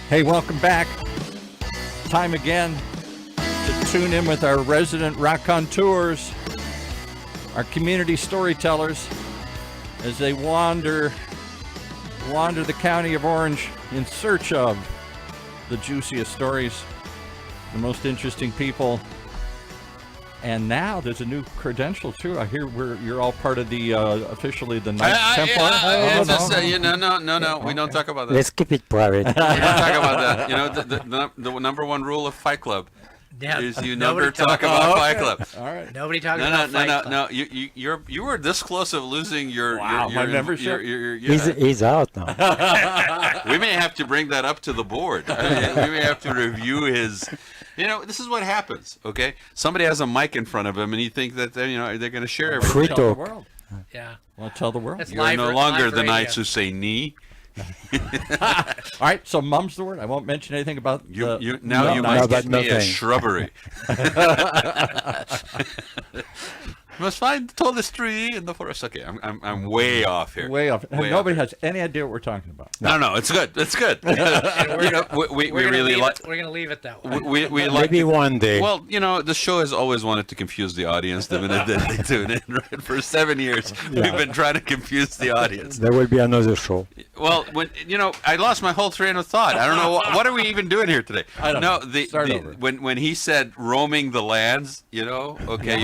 Hey, welcome back. Time again to tune in with our resident raconteurs, our community storytellers, as they wander the county of Orange in search of the juiciest stories, the most interesting people. And now there's a new credential too. I hear you're all part of the officially the Knights Templar. No. We don't talk about that. Let's keep it private. We don't talk about that. You know, the number one rule of Fight Club is you never talk about Fight Club. All right. Nobody talks about Fight Club. No. You were this close of losing your my membership. He's out now. We may have to bring that up to the board. We may have to review his. You know, this is what happens. Okay, somebody has a mic in front of him, and you think that they're going to share everything. Free Tell the talk. world. Yeah. Well, tell the world. That's You're live no for- longer live the radio. knights who say knee. All right, so mum's the word. I won't mention anything about You No, must but get me a nothing. shrubbery. Must find the tallest tree in the forest. Okay, I'm way off here. way off. Way Nobody off has any idea what we're talking about. No, it's good. It's good. You know, we really like. We're gonna leave it that way. We like. Maybe one day. Well, you know, the show has always wanted to confuse the audience the minute that they tune in. Right? For 7 years, we've been trying to confuse the audience. There will be another show. Well, I lost my whole train of thought. I don't know what are we even doing here today. I don't know. Start over. When he said roaming the lands, okay,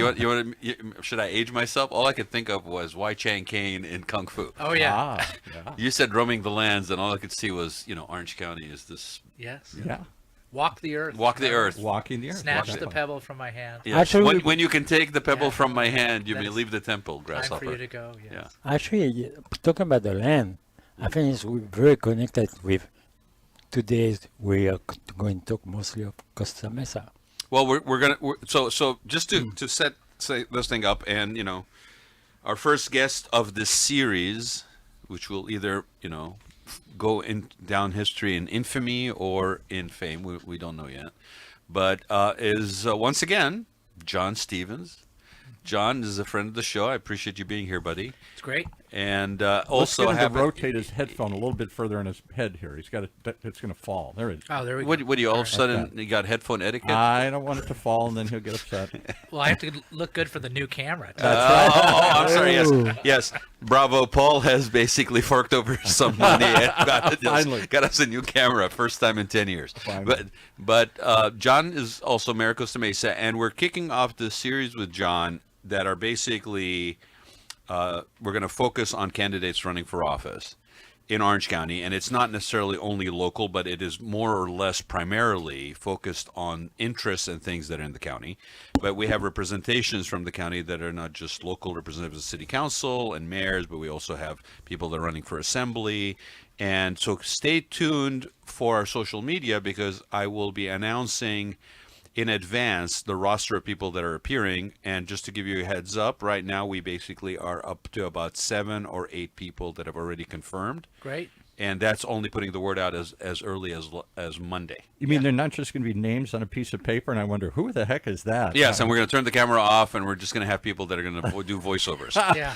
should I age myself? All I could think of was Wai Chang Kane in Kung Fu. Oh yeah. Yeah. You said roaming the lands, and all I could see was, Orange County is this. Yes. Yeah. Walk the earth. Walk the earth. Walking the earth. Snatch Walking the pebble from my hand. Yes. Actually, when you can take the pebble Yeah. from my hand, you may That's leave the temple, Time grasshopper. for you to go. Yes. Yeah. Actually, talking about the land, I think it's very connected with today's. We are going to talk mostly of Costa Mesa. Well, so just to set this thing up, and our first guest of this series, which will either go down history in infamy or in fame, we don't know yet, but is once again John Stevens. John is a friend of the show. I appreciate you being here, buddy. It's great. And Let's also get him have to rotate his headphone a little bit further in his head here. He's got it's going to fall. There it is. Oh, there we go. what do you all of a sudden you got headphone etiquette? I don't want it to fall, and then he'll get upset. Well, I have to look good for the new camera. I'm sorry. Oh. Yes. Bravo. Paul has basically forked over some money and Finally. got us a new camera, first time in 10 years. Finally. But John is also Mayor of Costa Mesa, and we're kicking off this series with John that are basically we're going to focus on candidates running for office in Orange County, and it's not necessarily only local, but it is more or less primarily focused on interests and things that are in the county. But we have representations from the county that are not just local representatives of the city council and mayors, but we also have people that are running for assembly. And so stay tuned for our social media, because I will be announcing in advance the roster of people that are appearing. And just to give you a heads up, right now we basically are up to about 7 or 8 people that have already confirmed. Great. And that's only putting the word out as early as Monday. You mean they're not just going to be names on a piece of paper? And I wonder, who the heck is that? Yes, and we're going to turn the camera off, and we're just going to have people that are going to do voiceovers. Yeah.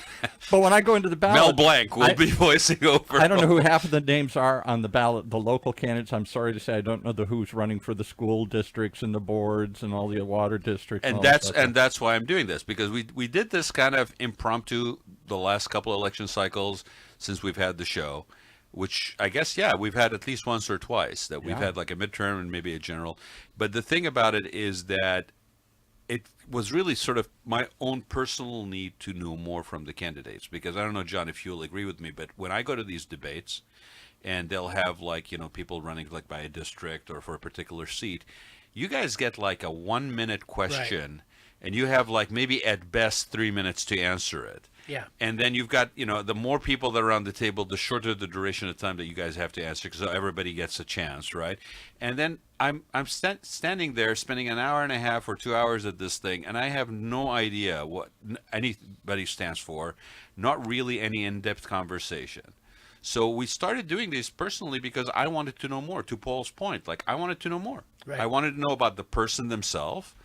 But when I go into the ballot, Mel Blanc will be voicing over. I don't know who half of the names are on the ballot. The local candidates, I'm sorry to say, I don't know who's running for the school districts and the boards and all the water districts. And all that that's stuff. that's why I'm doing this, because we did this kind of impromptu the last couple of election cycles since we've had the show, which I guess, we've had at least once or twice that we've had like a midterm and maybe a general. But the thing about it is that it was really sort of my own personal need to know more from the candidates, because I don't know, John, if you'll agree with me, but when I go to these debates and they'll have people running like by a district or for a particular seat, you guys get like a 1-minute question and you have like maybe at best 3 minutes to answer it. Yeah. And then you've got, the more people that are on the table, the shorter the duration of time that you guys have to answer, so everybody gets a chance, right? And then I'm standing there spending an hour and a half or 2 hours at this thing, and I have no idea what anybody stands for, not really any in-depth conversation. So we started doing this personally because I wanted to know more, to Paul's point. Like, I wanted to know more. Right. I wanted to know about the person themselves.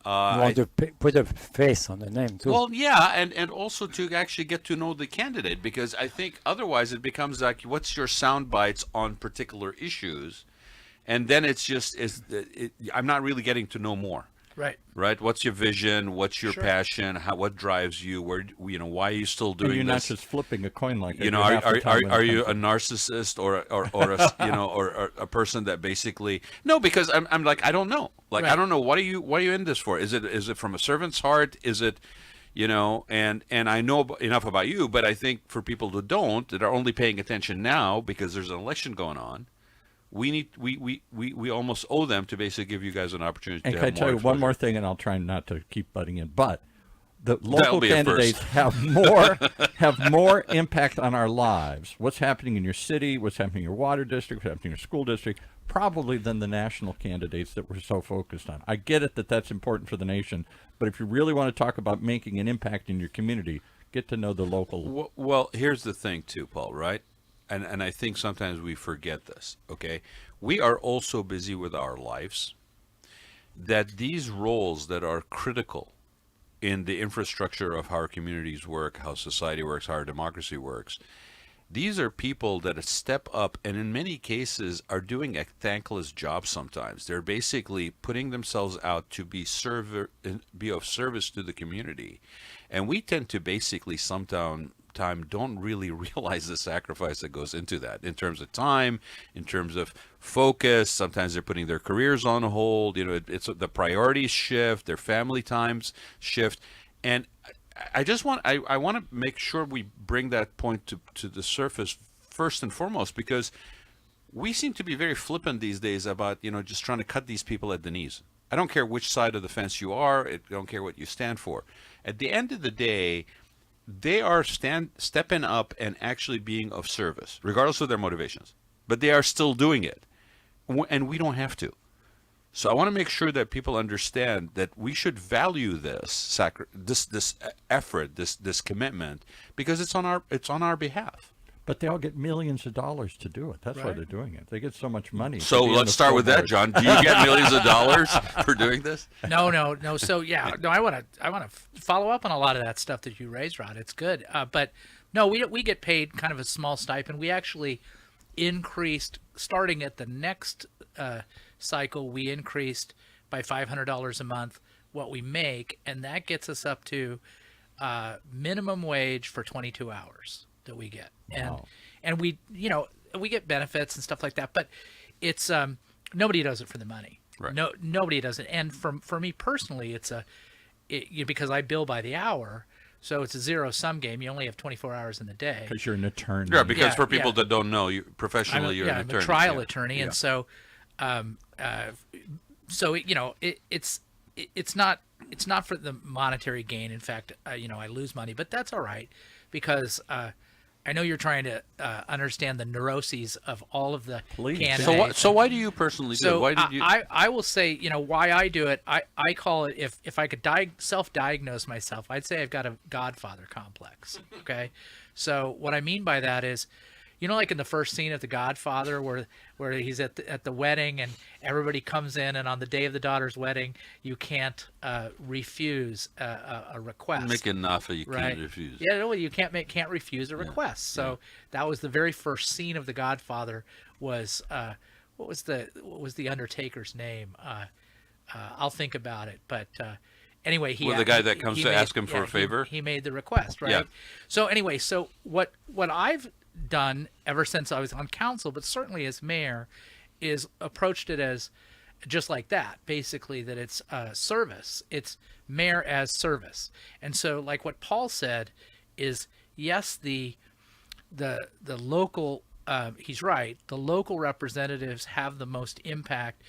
You want to put a face on the name too. Well, yeah, and also to actually get to know the candidate, because I think otherwise it becomes like, what's your sound bites on particular issues? And then it's just I'm not really getting to know more. Right. Right? What's your vision? What's your Sure. passion? What drives you? Why are you still And doing you're not this? just flipping a coin like You know, are you a narcissist or or a person that basically no? Because I'm like, I don't know. Like, I Right. don't know. What are you in this for? Is it from a servant's heart? Is it, and I know enough about you, but I think for people who don't, that are only paying attention now because there's an election going on, we almost owe them to basically give you guys an opportunity And to can I have tell you one more exposure. thing, and I'll try not to keep butting in, but the That'll local be a candidates first. have more impact on our lives, what's happening in your city, what's happening in your water district, what's happening in your school district, probably than the national candidates that we're so focused on. I get it that that's important for the nation, but if you really want to talk about making an impact in your community, get to know the local. Well, here's the thing too, Paul, right? And I think sometimes we forget this, okay? We are all so busy with our lives that these roles that are critical in the infrastructure of how our communities work, how society works, how our democracy works, these are people that step up and in many cases are doing a thankless job sometimes. They're basically putting themselves out to be of service to the community. And we tend to basically sometimes don't really realize the sacrifice that goes into that in terms of time, in terms of focus. Sometimes they're putting their careers on hold. It's the priorities shift, their family times shift. And I just want to make sure we bring that point to the surface first and foremost, because we seem to be very flippant these days about just trying to cut these people at the knees. I don't care which side of the fence you are. I don't care what you stand for. At the end of the day, they are stepping up and actually being of service, regardless of their motivations. But they are still doing it, and we don't have to. So I want to make sure that people understand that we should value this effort, this commitment, because it's on our behalf. But they all get millions of dollars to do it. That's why Right. they're doing it. They get so much money. So to be on let's the start school with that, board. John. Do you get millions of dollars for doing this? No. So yeah, no. I want to follow up on a lot of that stuff that you raised, Rod. It's good, but no, we get paid kind of a small stipend. We actually increased starting at the next cycle. We increased by $500 a month what we make, and that gets us up to minimum wage for 22 hours that we get. Wow. And we we get benefits and stuff like that, but it's nobody does it for the money. Right. No, nobody does it. And for me personally, because I bill by the hour, so it's a zero-sum game. You only have 24 hours in the day. Because you're an attorney. Yeah, because Yeah, for people yeah. that don't know, professionally you're an I'm attorney. a trial Yeah. attorney, Yeah. and so it's not for the monetary gain. In fact, I lose money, but that's all right because I know you're trying to understand the neuroses of all of the Please. candidates. So why do you personally do it? So Why did you? I will say, why I do it. I call it, if I could self-diagnose myself, I'd say I've got a Godfather complex. Okay, so what I mean by that is, like in the first scene of The Godfather, where he's at the wedding and everybody comes in, and on the day of the daughter's wedding, you can't refuse a request. Make an offer you Right. can't refuse. Yeah, no, you can't refuse a request. So that was the very first scene of The Godfather. Was what was the Undertaker's name? I'll think about it. But anyway, Well, the guy that comes to ask him for a favor? He made the request, right? Yeah. So anyway, what I've done ever since I was on council, but certainly as mayor, is approached it as just like that, basically, that it's service. It's mayor as service. And so like what Paul said is, yes, the local, he's right, the local representatives have the most impact,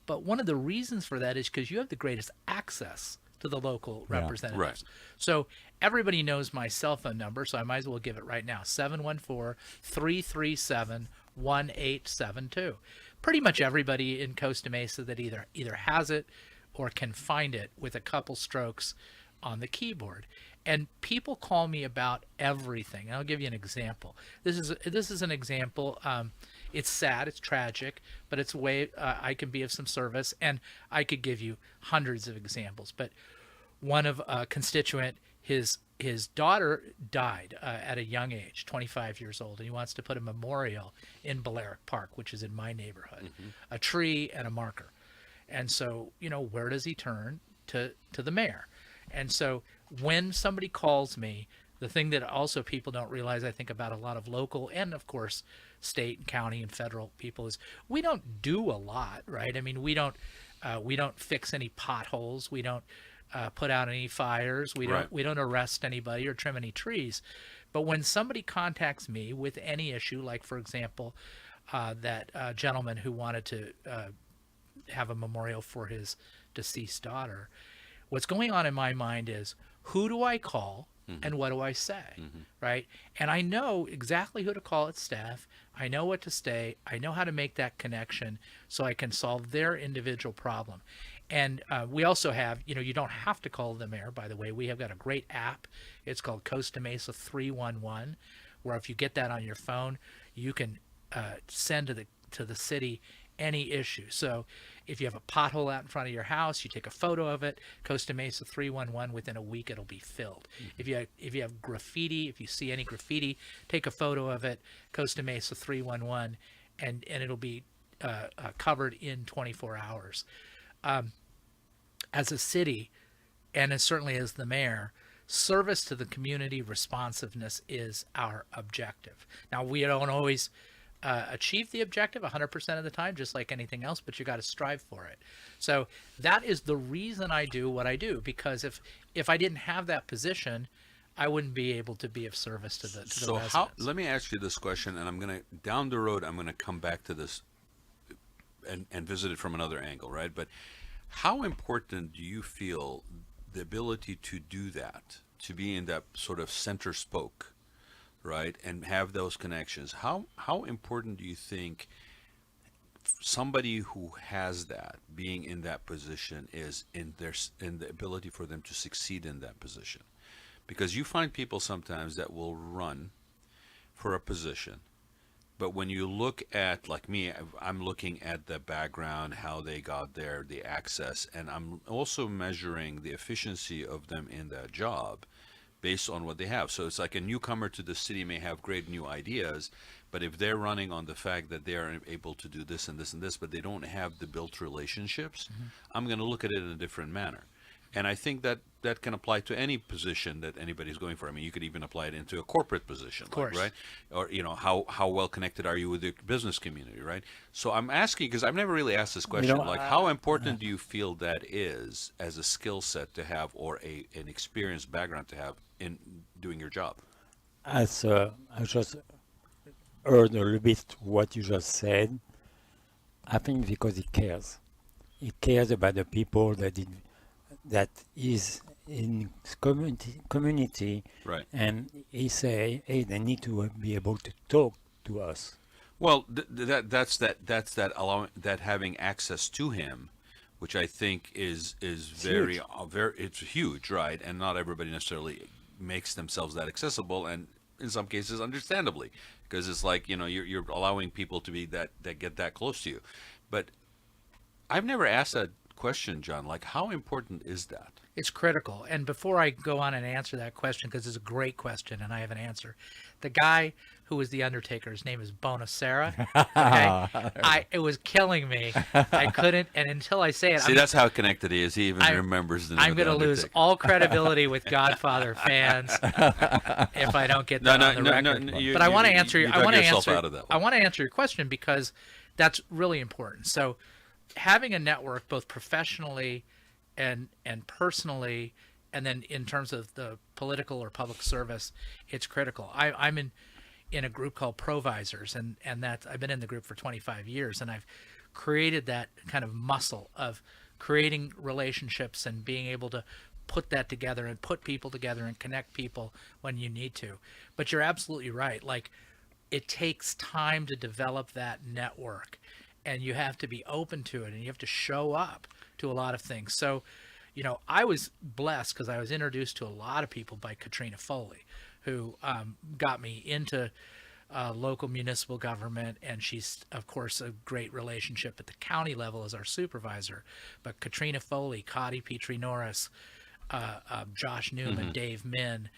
but one of the reasons for that is because you have the greatest access to the local representatives. Right. So everybody knows my cell phone number, so I might as well give it right now, 714-337-1872. Pretty much everybody in Costa Mesa that either has it or can find it with a couple strokes on the keyboard. And people call me about everything. And I'll give you an example. This is an example. It's sad, it's tragic, but it's a way I can be of some service, and I could give you hundreds of examples. But one of a constituent, his daughter died at a young age, 25 years old, and he wants to put a memorial in Balearic Park, which is in my neighborhood, a tree and a marker. And so, where does he turn? To the mayor. And so when somebody calls me, the thing that also people don't realize, I think, about a lot of local and, of course, state and county and federal people is we don't do a lot, right? I mean, we don't fix any potholes. We don't put out any fires. We don't arrest anybody or trim any trees. But when somebody contacts me with any issue, like, for example, that gentleman who wanted to have a memorial for his deceased daughter, what's going on in my mind is, who do I call and what do I say, right? And I know exactly who to call at staff. I know what to say. I know how to make that connection so I can solve their individual problem. And we also have, you don't have to call the mayor, by the way. We have got a great app. It's called Costa Mesa 311, where if you get that on your phone, you can send to the city any issue. So if you have a pothole out in front of your house, you take a photo of it, Costa Mesa 311, within a week it'll be filled. If you have graffiti, if you see any graffiti, take a photo of it, Costa Mesa 311, and it'll be covered in 24 hours. As a city, and as certainly as the mayor, service to the community, responsiveness is our objective. Now, we don't always achieve the objective 100% of the time, just like anything else, but you got to strive for it. So that is the reason I do what I do, because if I didn't have that position, I wouldn't be able to be of service to the residents. Let me ask you this question, and I'm going to, down the road, I'm going to come back to this and visit it from another angle, right? But how important do you feel the ability to do that, to be in that sort of center spoke, right, and have those connections? How important do you think somebody who has that, being in that position, is in the ability for them to succeed in that position? Because you find people sometimes that will run for a position, but when you look at, like me, I'm looking at the background, how they got there, the access, and I'm also measuring the efficiency of them in that job based on what they have. So it's like a newcomer to the city may have great new ideas, but if they're running on the fact that they're able to do this and this and this, but they don't have the built relationships, I'm going to look at it in a different manner. And I think that can apply to any position that anybody's going for. I mean, you could even apply it into a corporate position, of course, right? Or, how well connected are you with the business community, right? So I'm asking, because I've never really asked this question, how important do you feel that is as a skill set to have, or an experienced background to have in doing your job? I just heard a little bit what you just said. I think because he cares. He cares about the people that is in community, right? And he say, hey, they need to be able to talk to us. Well, that's that having access to him, which I think is very it's huge, right? And not everybody necessarily makes themselves that accessible, and in some cases, understandably, because it's like, you're allowing people to be that get that close to you. But I've never asked that question, John. Like, how important is that? It's critical. And before I go on and answer that question, because it's a great question and I have an answer, the guy who was the Undertaker, his name is Bonacera. Okay, it was killing me. I couldn't, and until I say it, that's how connected he is. He even remembers the name. I'm going to lose all credibility with Godfather fans if I don't get that on the record. But I want to answer. I want to answer your question, because that's really important. So, having a network, both professionally and personally, and then in terms of the political or public service, it's critical. I'm in a group called Provisors, and that's, I've been in the group for 25 years, and I've created that kind of muscle of creating relationships and being able to put that together and put people together and connect people when you need to. But you're absolutely right. Like, it takes time to develop that network, and you have to be open to it, and you have to show up to a lot of things. So, I was blessed because I was introduced to a lot of people by Katrina Foley, who got me into local municipal government, and she's, of course, a great relationship at the county level as our supervisor. But Katrina Foley, Cotty Petrie Norris, Josh Newman, Dave Min,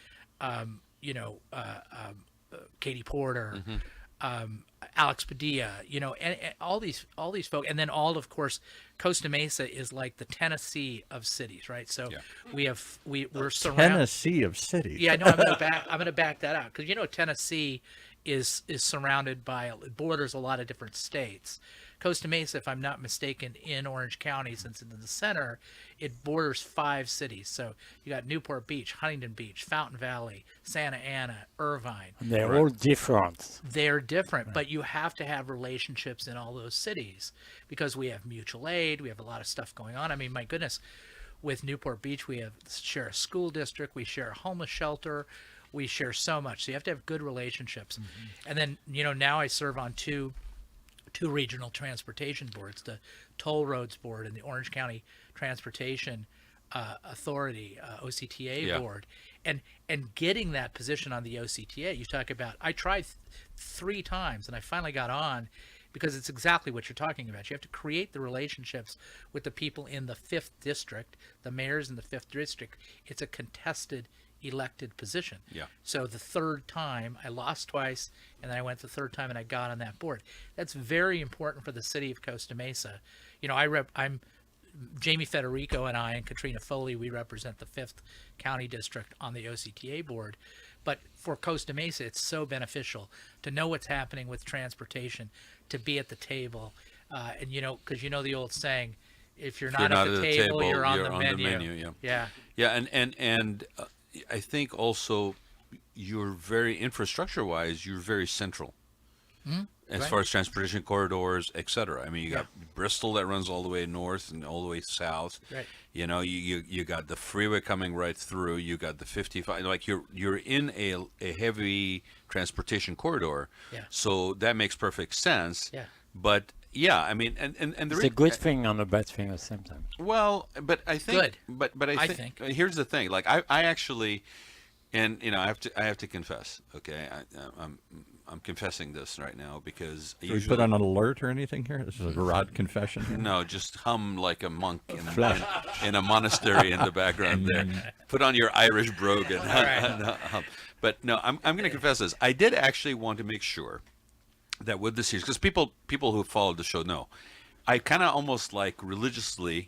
Katie Porter, Alex Padilla, and all these folks, and then of course, Costa Mesa is like the Tennessee of cities, right? So we're surrounded. Tennessee of cities. Yeah, no, I'm gonna back that out because Tennessee is surrounded by borders a lot of different states. Costa Mesa, if I'm not mistaken, in Orange County, since it's in the center, it borders 5 cities. So you got Newport Beach, Huntington Beach, Fountain Valley, Santa Ana, Irvine. And they're all different. They're different, but you have to have relationships in all those cities because we have mutual aid. We have a lot of stuff going on. I mean, my goodness, with Newport Beach, we share a school district, we share a homeless shelter, we share so much. So you have to have good relationships. And then, now I serve on two regional transportation boards, the Toll Roads Board and the Orange County Transportation Authority, OCTA board. And getting that position on the OCTA, you talk about, I tried 3 times and I finally got on because it's exactly what you're talking about. You have to create the relationships with the people in the 5th district, the mayors in the 5th district. It's a contested elected position. Yeah. So the 3rd time, I lost twice, and then I went the 3rd time and I got on that board. That's very important for the city of Costa Mesa. I'm Jamie Federico and I and Katrina Foley, we represent the 5th County District on the OCTA board. But for Costa Mesa, it's so beneficial to know what's happening with transportation, to be at the table. And because the old saying, if you're not at the table, you're on the menu. Yeah. And I think also you're very infrastructure-wise, you're very central as far as transportation corridors, etc. I mean, you got Bristol that runs all the way north and all the way south. Right. You got the freeway coming right through. You got the 55. Like you're in a heavy transportation corridor. Yeah. So that makes perfect sense. Yeah. But yeah, I mean, and It's a good thing and a bad thing at the same time. Well, but I think, Good. but I think here's the thing. Like I actually, and I have to confess. Okay, I'm confessing this right now because Do we put on an alert or anything here? This is a RAAD confession. No, just hum like a monk in a monastery in the background there. Put on your Irish brogue and hum. But no, I'm going to confess this. I did actually want to make sure that with the series, because people who followed the show know, I kind of almost like religiously,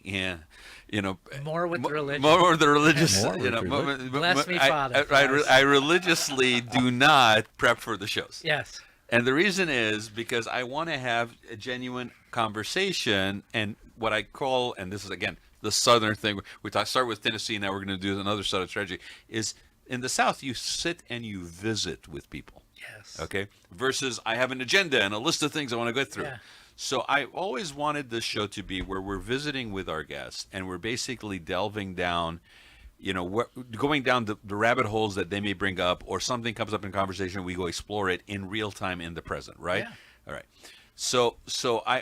More with religion. more with the religious, More with religion. Bless me, Father. I religiously do not prep for the shows. Yes. And the reason is because I want to have a genuine conversation, and what I call, and this is again the Southern thing. Start with Tennessee, now we're going to do another Southern strategy. Is in the South you sit and you visit with people. Yes. Okay. Versus I have an agenda and a list of things I want to go through. Yeah. So I always wanted this show to be where we're visiting with our guests and we're basically delving down, going down the rabbit holes that they may bring up, or something comes up in conversation, we go explore it in real time in the present, right? Yeah. All right. So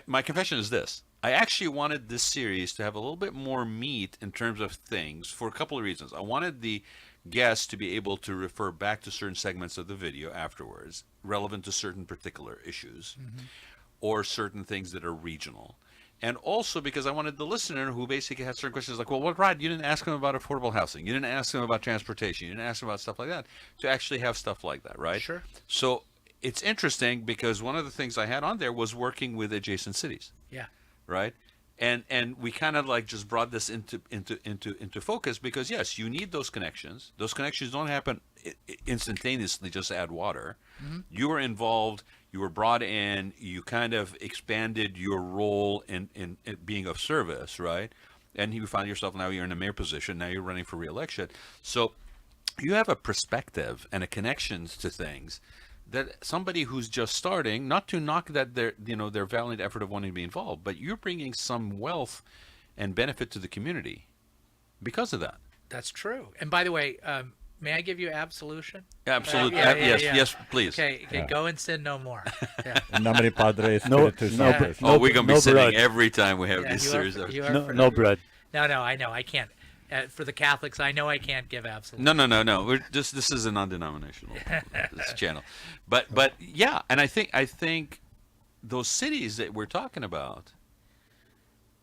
my confession is this. I actually wanted this series to have a little bit more meat in terms of things for a couple of reasons. I wanted the guests to be able to refer back to certain segments of the video afterwards, relevant to certain particular issues, or certain things that are regional. And also because I wanted the listener who basically had certain questions like, well, what, Rod, you didn't ask him about affordable housing. You didn't ask him about transportation. You didn't ask him about stuff like that, to actually have stuff like that, right? Sure. So it's interesting because one of the things I had on there was working with adjacent cities, Yeah. right? And we kind of like just brought this into focus because yes, you need those connections. Those connections don't happen instantaneously. Just add water. You were involved. You were brought in. You kind of expanded your role in being of service, right? And you found yourself now you're in a mayor position. Now you're running for re-election. So you have a perspective and a connections to things that somebody who's just starting, not to knock that their valiant effort of wanting to be involved, but you're bringing some wealth and benefit to the community because of that. That's true. And by the way, may I give you absolution? Absolutely. Yes, please. Okay, go and sin no more. Yeah. In nomine Padre No, Spiritus no, Sanctus. Oh, we're going to be no sitting blood. every time we have Yeah, these you series. No blood. No, I know. I can't. For the Catholics, I know I can't give absolution. No. This is a non-denominational this channel, but yeah, and I think those cities that we're talking about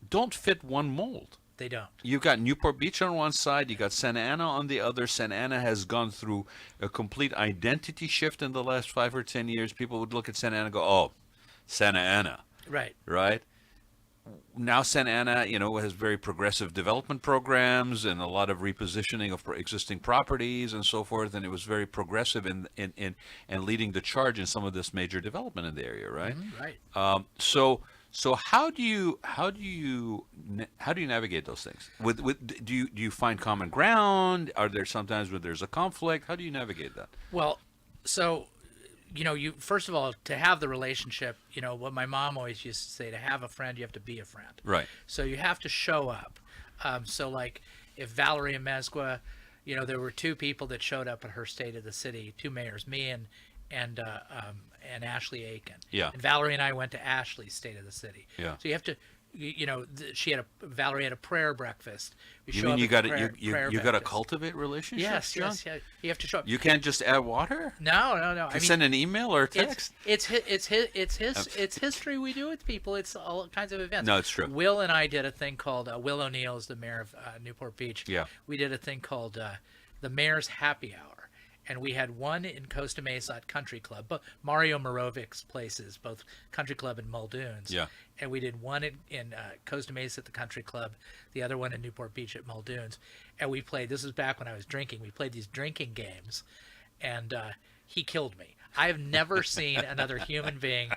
don't fit one mold. They don't. You've got Newport Beach on one side, you got Santa Ana on the other. Santa Ana has gone through a complete identity shift in the last 5 or 10 years. People would look at Santa Ana and go, oh, Santa Ana, Right. right? Now Santa Ana, has very progressive development programs and a lot of repositioning of existing properties and so forth, and it was very progressive in leading the charge in some of this major development in the area, right? Right. So how do you navigate those things? Do you find common ground? Are there sometimes where there's a conflict? How do you navigate that? Well, so you first of all, to have the relationship, what my mom always used to say, to have a friend, you have to be a friend. Right. So you have to show up. So like if Valerie and Mesqua, there were 2 people that showed up at her State of the City, 2 mayors, me and Ashley Aiken. Yeah. And Valerie and I went to Ashley's State of the City. Yeah. So you have to, Valerie had a prayer breakfast. We You show mean up you at got the to prayer you got to breakfast. cultivate relationships, Yes, John? yes, yeah. You have to show up. You can't just add water. No. You send an email or a text. It's history we do with people. It's all kinds of events. No, it's true. Will and I did a thing called Will O'Neill is the mayor of Newport Beach. Yeah. We did a thing called the Mayor's Happy Hour, and we had one in Costa Mesa at Country Club, but Mario Morovic's places, both Country Club and Muldoon's. Yeah. And we did one in Costa Mesa at the Country Club, the other one in Newport Beach at Muldoon's, and we played. This was back when I was drinking. We played these drinking games, and he killed me. I have never seen another human being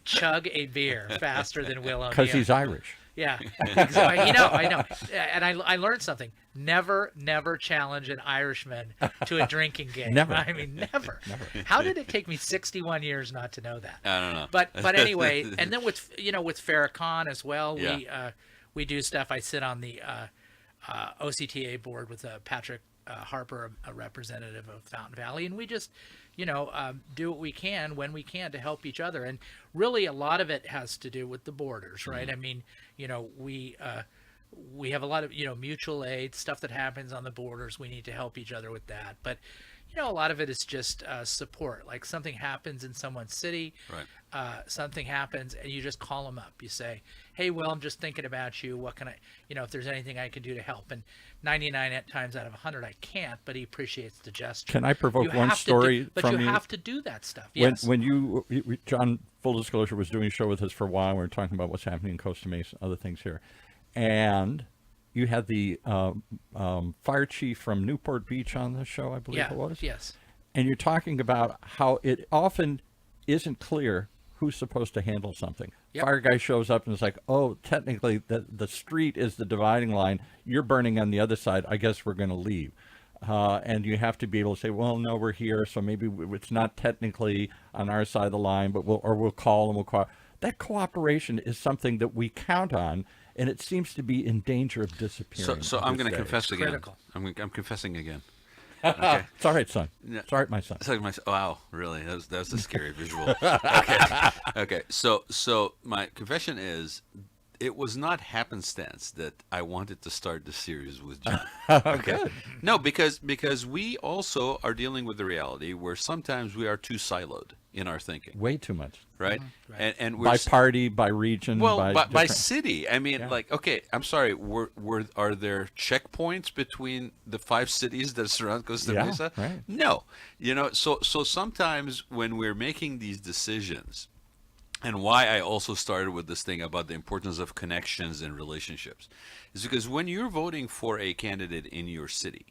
chug a beer faster than Will O'Neill. Because he's Irish. Yeah, exactly. I know. And I learned something. Never challenge an Irishman to a drinking game. Never. I mean, never. How did it take me 61 years not to know that? I don't know. But anyway, and then with Farrakhan as well, Yeah. we do stuff. I sit on the OCTA board with Patrick Harper, a representative of Fountain Valley, and we just do what we can when we can to help each other. And really, a lot of it has to do with the borders, right? I mean, we have a lot of mutual aid stuff that happens on the borders. We need to help each other with that. But a lot of it is just support. Like something happens in someone's city, Right. Something happens, and you just call them up. You say, "Hey, Will, I'm just thinking about you. What can I, if there's anything I can do to help?" And 99 times out of 100, I can't, but he appreciates the gesture. Can I provoke You one have to story but from you you? have to do that stuff. Yes. When John, full disclosure, was doing a show with us for a while. We were talking about what's happening in Costa Mesa, other things here, and you had the fire chief from Newport Beach on the show, I believe it was. Yes. And you're talking about how it often isn't clear who's supposed to handle something. Yep. Fire guy shows up and it's like, oh, technically the street is the dividing line. You're burning on the other side. I guess we're going to leave. And you have to be able to say, well, no, we're here, so maybe it's not technically on our side of the line, but we'll call and we'll call. That cooperation is something that we count on, and it seems to be in danger of disappearing. So I'm going to this day. confess again. Critical. I'm confessing again. Okay. It's all right, son. Yeah. It's all right, my son. It's like wow, really? That was a scary visual. Okay. So my confession is, it was not happenstance that I wanted to start the series with John. Okay. No, because we also are dealing with the reality where sometimes we are too siloed in our thinking, Way too much. right? Right. And we're By party, by region, well, by different- city. I mean, Yeah. like, okay, I'm sorry. Are there checkpoints between the 5 cities that surround Costa Yeah, Mesa? right. No. So sometimes when we're making these decisions, and why I also started with this thing about the importance of connections and relationships, is because when you're voting for a candidate in your city,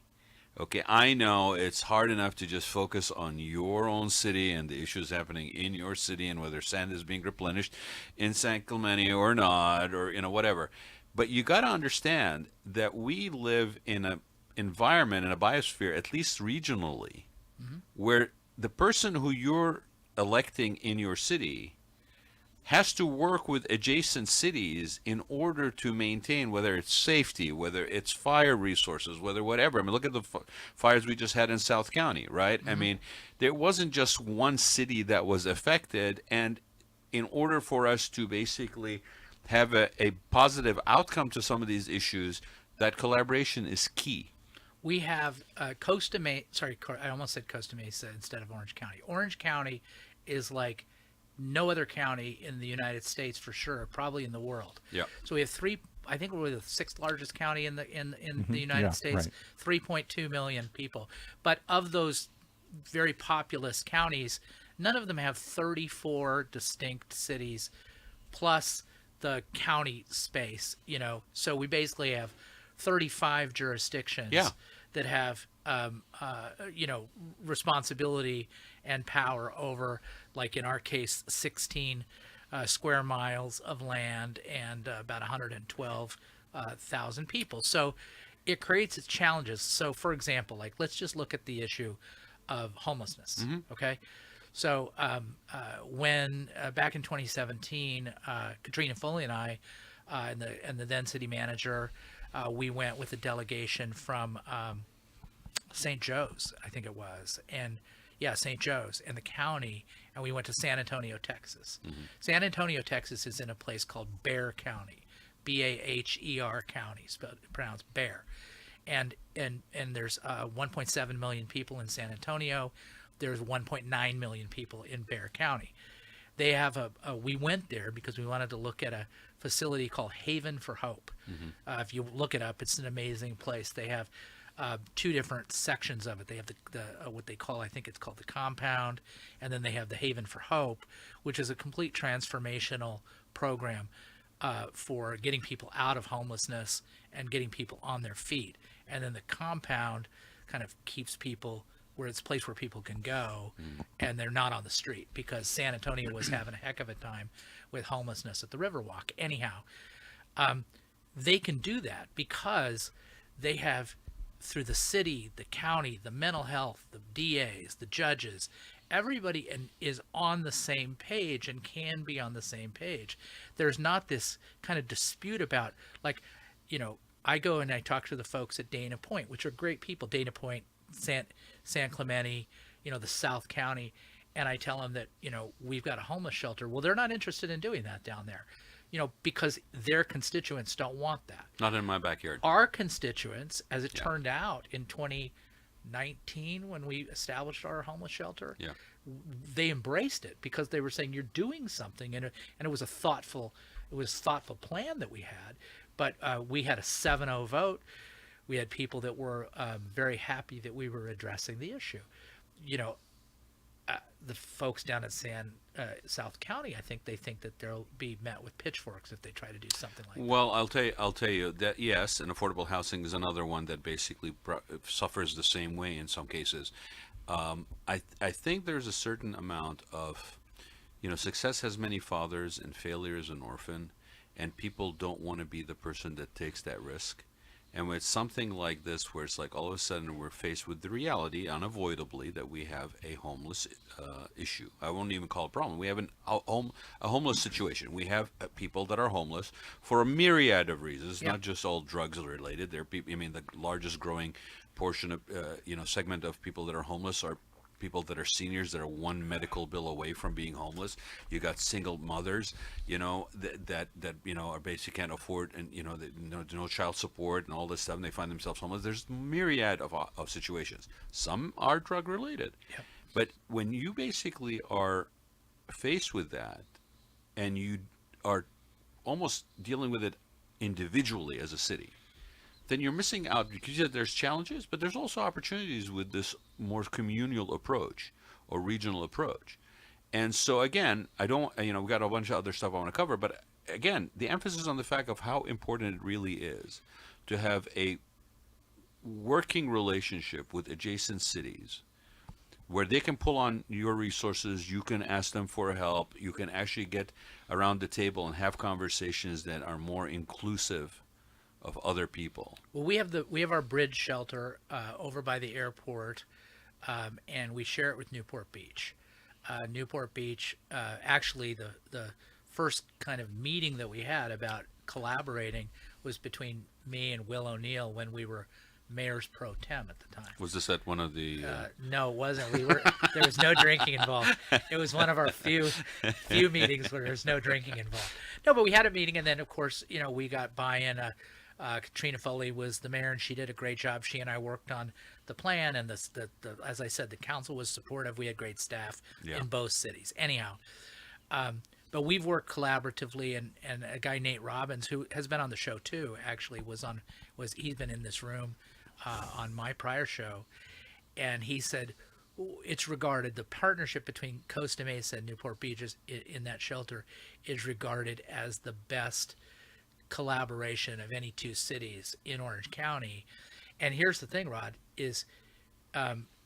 okay, I know it's hard enough to just focus on your own city and the issues happening in your city and whether sand is being replenished in San Clemente or not, or whatever. But you got to understand that we live in an environment, in a biosphere, at least regionally, where the person who you're electing in your city has to work with adjacent cities in order to maintain, whether it's safety, whether it's fire resources, whether whatever. I mean, look at the fires we just had in South County, right? I mean, there wasn't just one city that was affected, and in order for us to basically have a positive outcome to some of these issues, that collaboration is key. We have Costa Mesa. Sorry, I almost said Costa Mesa instead of Orange County. Orange County is like no other county in the United States for sure, probably in the world. Yeah. So we have 3 I think we're the sixth largest county in the United Yeah, States, right. 3.2 million people. But of those very populous counties, none of them have 34 distinct cities plus the county space, So we basically have 35 jurisdictions Yeah. that have, responsibility and power over, like in our case, 16 square miles of land and about 112,000 people. So it creates its challenges. So, for example, like let's just look at the issue of homelessness. Okay. So when back in 2017, Katrina Foley and I, and the then city manager, we went with a delegation from St. Joe's, I think it was, and St. Joe's and the county, and we went to San Antonio, Texas. San Antonio, Texas is in a place called Bexar County, Baher County, pronounced Bear, and there's 1.7 million people in San Antonio. There's 1.9 million people in Bexar County. They have we went there because we wanted to look at a facility called Haven for Hope. If you look it up, it's an amazing place. They have two different sections of it. They have the what they call, I think it's called the compound, and then they have the Haven for Hope, which is a complete transformational program for getting people out of homelessness and getting people on their feet. And then the compound kind of keeps people where it's a place where people can go and they're not on the street, because San Antonio was having a heck of a time with homelessness at the Riverwalk. Anyhow, they can do that because they have, through the city, the county, the mental health, the DAs, the judges, everybody is on the same page and can be on the same page. There's not this kind of dispute about, like, I go and I talk to the folks at Dana Point, which are great people, Dana Point, San Clemente, the South County, and I tell them that, we've got a homeless shelter. Well, they're not interested in doing that down there, because their constituents don't want that. Not in my backyard. Our constituents, as it turned out in 2019 when we established our homeless shelter, they embraced it because they were saying you're doing something, and it was a thoughtful plan that we had. But we had a 7-0 vote. We had people that were very happy that we were addressing the issue. The folks down at South County, I think they think that they'll be met with pitchforks if they try to do something like that. Well, I'll tell you that yes, and affordable housing is another one that basically suffers the same way in some cases. I think there's a certain amount of, success has many fathers and failure is an orphan, and people don't want to be the person that takes that risk. And with something like this, where it's like all of a sudden we're faced with the reality, unavoidably, that we have a homeless issue. I won't even call it a problem. We have a homeless situation. We have people that are homeless for a myriad of reasons, not just all drugs related. There are people. I mean, the largest growing portion of segment of people that are homeless are people that are seniors that are one medical bill away from being homeless. You got single mothers, that are basically can't afford, and no child support and all this stuff, and they find themselves homeless. There's myriad of situations. Some are drug related, but when you basically are faced with that, and you are almost dealing with it individually as a city, then you're missing out, because there's challenges, but there's also opportunities with this more communal approach or regional approach. And so again, I don't, we've got a bunch of other stuff I want to cover, but again, the emphasis on the fact of how important it really is to have a working relationship with adjacent cities where they can pull on your resources, you can ask them for help, you can actually get around the table and have conversations that are more inclusive of other people. Well, we have our bridge shelter over by the airport, and we share it with Newport Beach. Newport Beach, actually, the first kind of meeting that we had about collaborating was between me and Will O'Neill when we were mayors pro tem at the time. Was this at one of the? No, it wasn't. There was no drinking involved. It was one of our few meetings where there's no drinking involved. No, but we had a meeting, and then of course, we got buy-in. Katrina Foley was the mayor, and she did a great job. She and I worked on the plan, and the as I said, the council was supportive. We had great staff in both cities. Anyhow, but but we've worked collaboratively, and a guy, Nate Robbins, who has been on the show too, actually he's been in this room on my prior show, and he said it's regarded, the partnership between Costa Mesa and Newport Beach in that shelter is regarded as the best collaboration of any two cities in Orange County. And here's the thing, Rod, is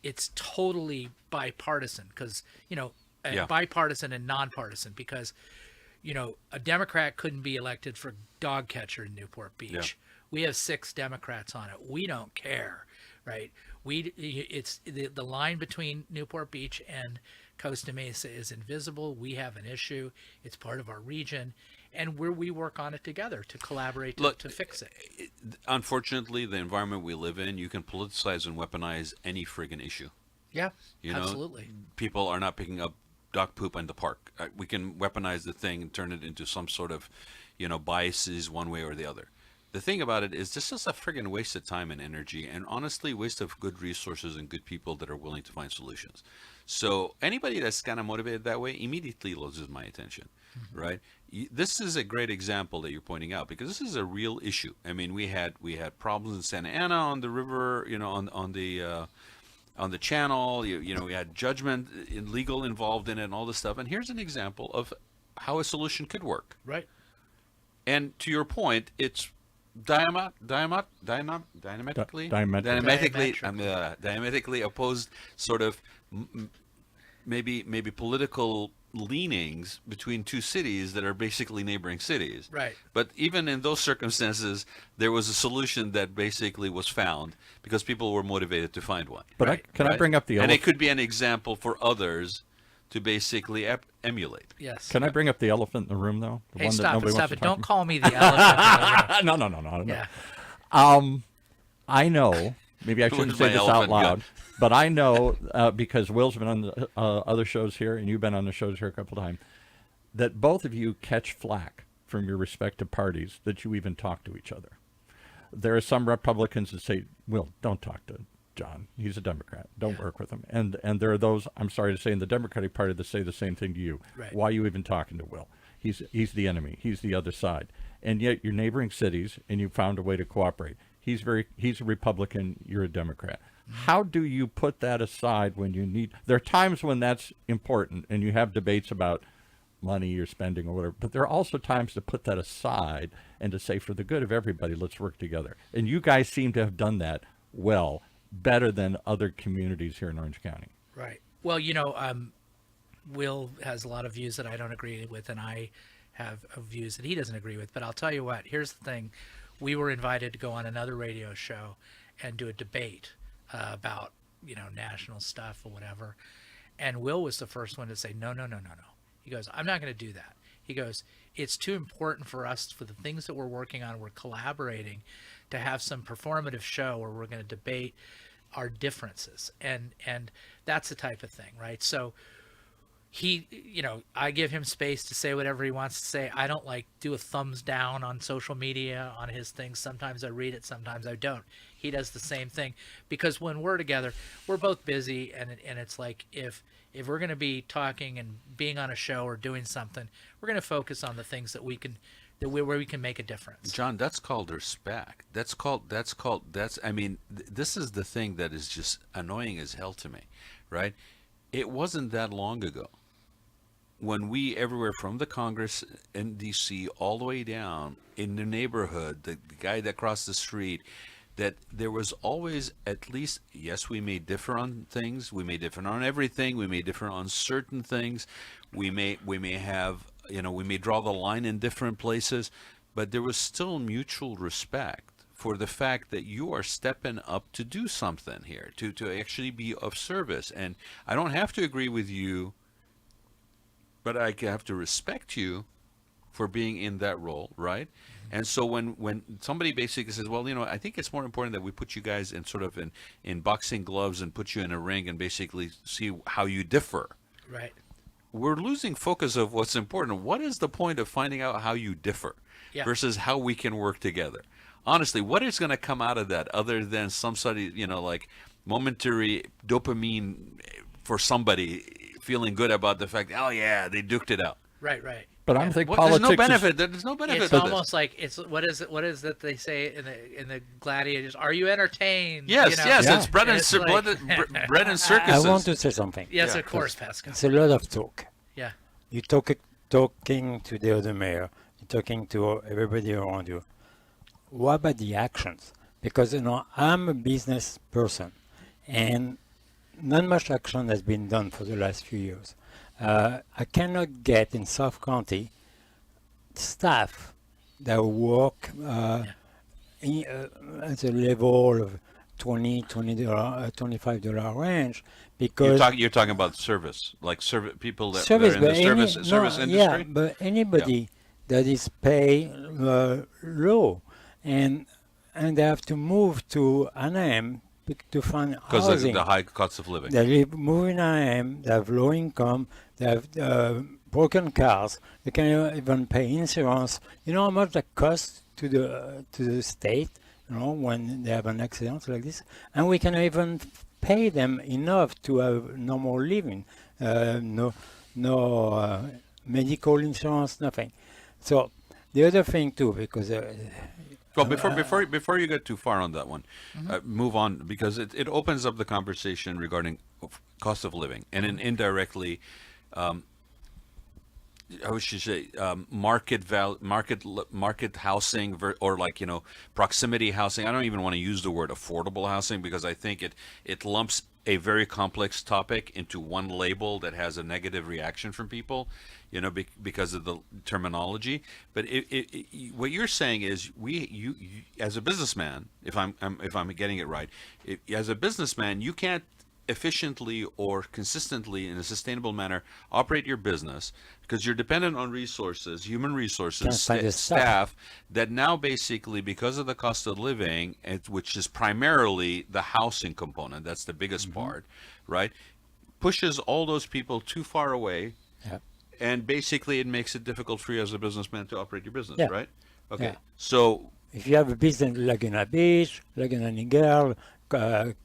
it's totally bipartisan, because bipartisan and nonpartisan, because a Democrat couldn't be elected for dog catcher in Newport Beach. Yeah. We have 6 Democrats on it. We don't care, right? It's the line between Newport Beach and Costa Mesa is invisible. We have an issue. It's part of our region, and we work on it together to collaborate to fix it. Unfortunately, the environment we live in, you can politicize and weaponize any friggin' issue. Yeah, You know, absolutely. people are not picking up dog poop in the park. We can weaponize the thing and turn it into some sort of, biases one way or the other. The thing about it is this is a friggin' waste of time and energy, and honestly, waste of good resources and good people that are willing to find solutions. So anybody that's kind of motivated that way immediately loses my attention, right? This is a great example that you're pointing out, because this is a real issue. I mean, we had problems in Santa Ana on the river, on the channel. We had judgment legal involved in it and all this stuff. And here's an example of how a solution could work. Right. And to your point, it's diametrically opposed sort of maybe political leanings between two cities that are basically neighboring cities. Right. But even in those circumstances, there was a solution that basically was found because people were motivated to find one. But Right. can I bring up the And elephant? it could be an example for others to basically emulate. Yes. Can I bring up the elephant in the room, though? The Hey, one that stop nobody it! Stop wants it! to talk Don't call me the elephant. No. Yeah. I know. Maybe I shouldn't Where's say my this out elephant loud, gun? but I know because Will's been on the, other shows here, and you've been on the shows here a couple of times, that both of you catch flack from your respective parties that you even talk to each other. There are some Republicans that say, "Will, don't talk to John. He's a Democrat. Don't work with him." And there are those, I'm sorry to say, in the Democratic Party that say the same thing to you. Right. Why are you even talking to Will? He's the enemy. He's the other side. And yet you're neighboring cities, and you found a way to cooperate. He's a Republican. You're a Democrat. How do you put that aside when you need? There are times when that's important, and you have debates about money you're spending or whatever. But there are also times to put that aside and to say, for the good of everybody, let's work together. And you guys seem to have done that well, better than other communities here in Orange County. Right. Well, Will has a lot of views that I don't agree with, and I have views that he doesn't agree with. But I'll tell you what, here's the thing. We were invited to go on another radio show and do a debate about, national stuff or whatever. And Will was the first one to say, no. He goes, I'm not going to do that. He goes, it's too important for us, for the things that we're working on, we're collaborating, to have some performative show where we're going to debate our differences. And that's the type of thing, right? So he, I give him space to say whatever he wants to say. I don't do a thumbs down on social media on his things. Sometimes I read it, sometimes I don't. He does the same thing, because when we're together, we're both busy, and it's like if we're going to be talking and being on a show or doing something, we're going to focus on the things that where we can make a difference. John, that's called respect. This is the thing that is just annoying as hell to me, right? It wasn't that long ago when we everywhere from the Congress in D.C. all the way down in the neighborhood, the guy that crossed the street, that there was always at least, yes, we may differ on things, we may differ on everything, we may differ on certain things, we may have, we may draw the line in different places, but there was still mutual respect for the fact that you are stepping up to do something here, to actually be of service. And I don't have to agree with you, but I have to respect you for being in that role, right? And so when somebody basically says, well, I think it's more important that we put you guys in sort of in boxing gloves and put you in a ring and basically see how you differ. Right. We're losing focus of what's important. What is the point of finding out how you differ versus how we can work together? Honestly, what is going to come out of that other than somebody, momentary dopamine for somebody feeling good about the fact, oh yeah, they duked it out. Right, right. But I don't think There's politics no is- benefit. There's no benefit It's to almost like it's what is it? What is it they say in the gladiators? Are you entertained? this. Yes, You know? yes. Yeah. It's bread and, It's like- bread and I circuses. want to say something. Yes, Yeah. of course, Pascal. It's a lot of talk. Yeah. You're talking to the other mayor. You're talking to everybody around you. What about the actions? Because I'm a business person, and not much action has been done for the last few years. I cannot get in South County staff that work at a level of $25 range because You're talking about service, like people that service, are in the but service industry. yeah, but anybody that is paid low and they have to move to Anaheim to find Because of housing. the high cost of living. They move in Anaheim, they have low income, they have broken cars, they can't even pay insurance. You know how much that costs to the state, when they have an accident like this? And we can even pay them enough to have normal living. No medical insurance, nothing. So the other thing too, because Well, before you get too far on that one, move on, because it opens up the conversation regarding cost of living and indirectly, I would say market housing or proximity housing. I don't even want to use the word affordable housing because I think it lumps a very complex topic into one label that has a negative reaction from people, because of the terminology. But what you're saying is you as a businessman, if I'm getting it right, as a businessman, you can't efficiently or consistently in a sustainable manner operate your business because you're dependent on resources, human resources, Can't find the staff that now basically, because of the cost of living, which is primarily the housing component, that's the biggest part, right, pushes all those people too far away. Yeah. And basically it makes it difficult for you as a businessman to operate your business, Yeah. right? Okay. Yeah. So if you have a business Laguna Beach, Laguna Niguel,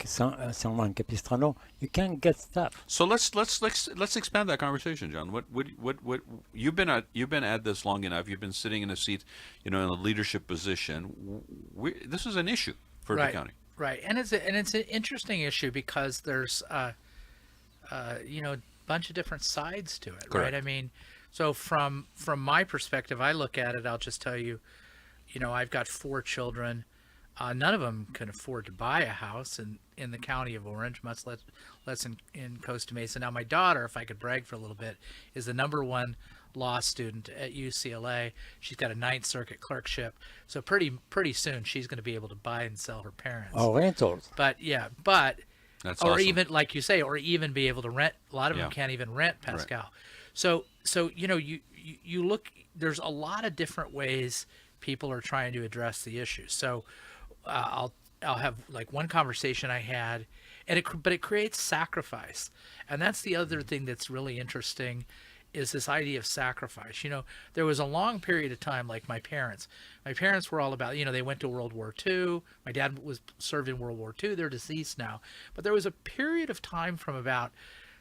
San Juan Capistrano, you can't get stuff. So let's expand that conversation, John. What you've been at this long enough. You've been sitting in a seat, in a leadership position. This is an issue for the county, Right, and it's an interesting issue because there's a bunch of different sides to it, Correct. right? I mean, so from my perspective, I look at it. I'll just tell you, I've got 4 children. None of them can afford to buy a house in the county of Orange, much less in Costa Mesa. Now, my daughter, if I could brag for a little bit, is the #1 law student at UCLA. She's got a 9th Circuit clerkship, so pretty soon she's going to be able to buy and sell her parents. Or rentals. But That's or awesome. even like you say, or even be able to rent. A lot of them can't even rent, Pascal. So you look. There's a lot of different ways people are trying to address the issue. So I'll have like one conversation I had, but it creates sacrifice, and that's the other thing that's really interesting, is this idea of sacrifice. There was a long period of time, like my parents were all about, they went to World War II. My dad was served in World War II. They're deceased now, but there was a period of time from about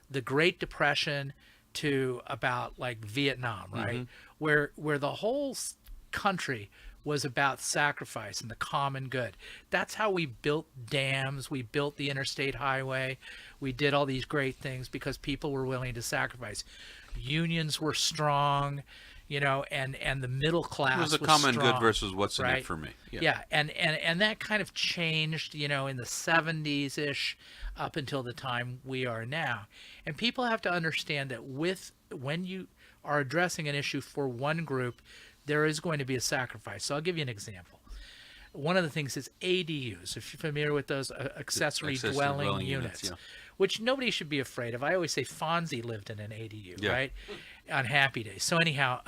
the Great Depression to about like Vietnam, right? Where the whole country was about sacrifice and the common good. That's how we built dams, we built the interstate highway, we did all these great things because people were willing to sacrifice. Unions were strong, and the middle class it was a was common strong, good versus what's in right? it for me. And that kind of changed, in the 70s-ish up until the time we are now. And people have to understand that when you are addressing an issue for one group, there is going to be a sacrifice. So I'll give you an example. One of the things is ADUs. If you're familiar with those accessory dwelling units, which nobody should be afraid of. I always say Fonzie lived in an ADU, right, on Happy Days. So anyhow,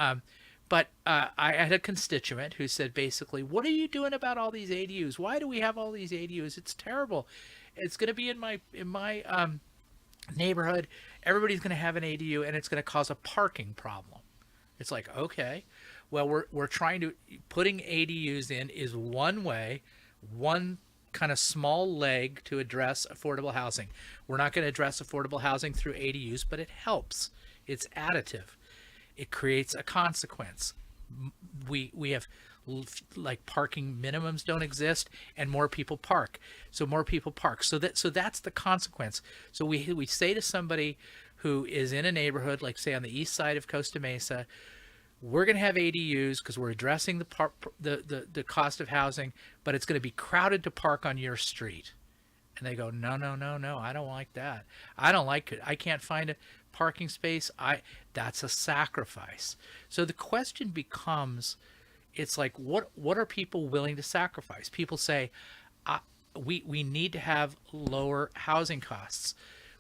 but I had a constituent who said basically, what are you doing about all these ADUs? Why do we have all these ADUs? It's terrible. It's going to be in my neighborhood. Everybody's going to have an ADU, and it's going to cause a parking problem. It's like, okay. Well, we're trying to, putting ADUs in is one way, one kind of small leg to address affordable housing. We're not going to address affordable housing through ADUs, but it helps. It's additive. It creates a consequence. We have like parking minimums don't exist, and more people park. So more people park. So that's the consequence. So we say to somebody who is in a neighborhood, like say on the east side of Costa Mesa, we're going to have ADUs because we're addressing the cost of housing, but it's going to be crowded to park on your street. And they go, no, no, no, no, I don't like that. I don't like it. I can't find a parking space. That's a sacrifice. So the question becomes, it's like, what are people willing to sacrifice? People say, we need to have lower housing costs.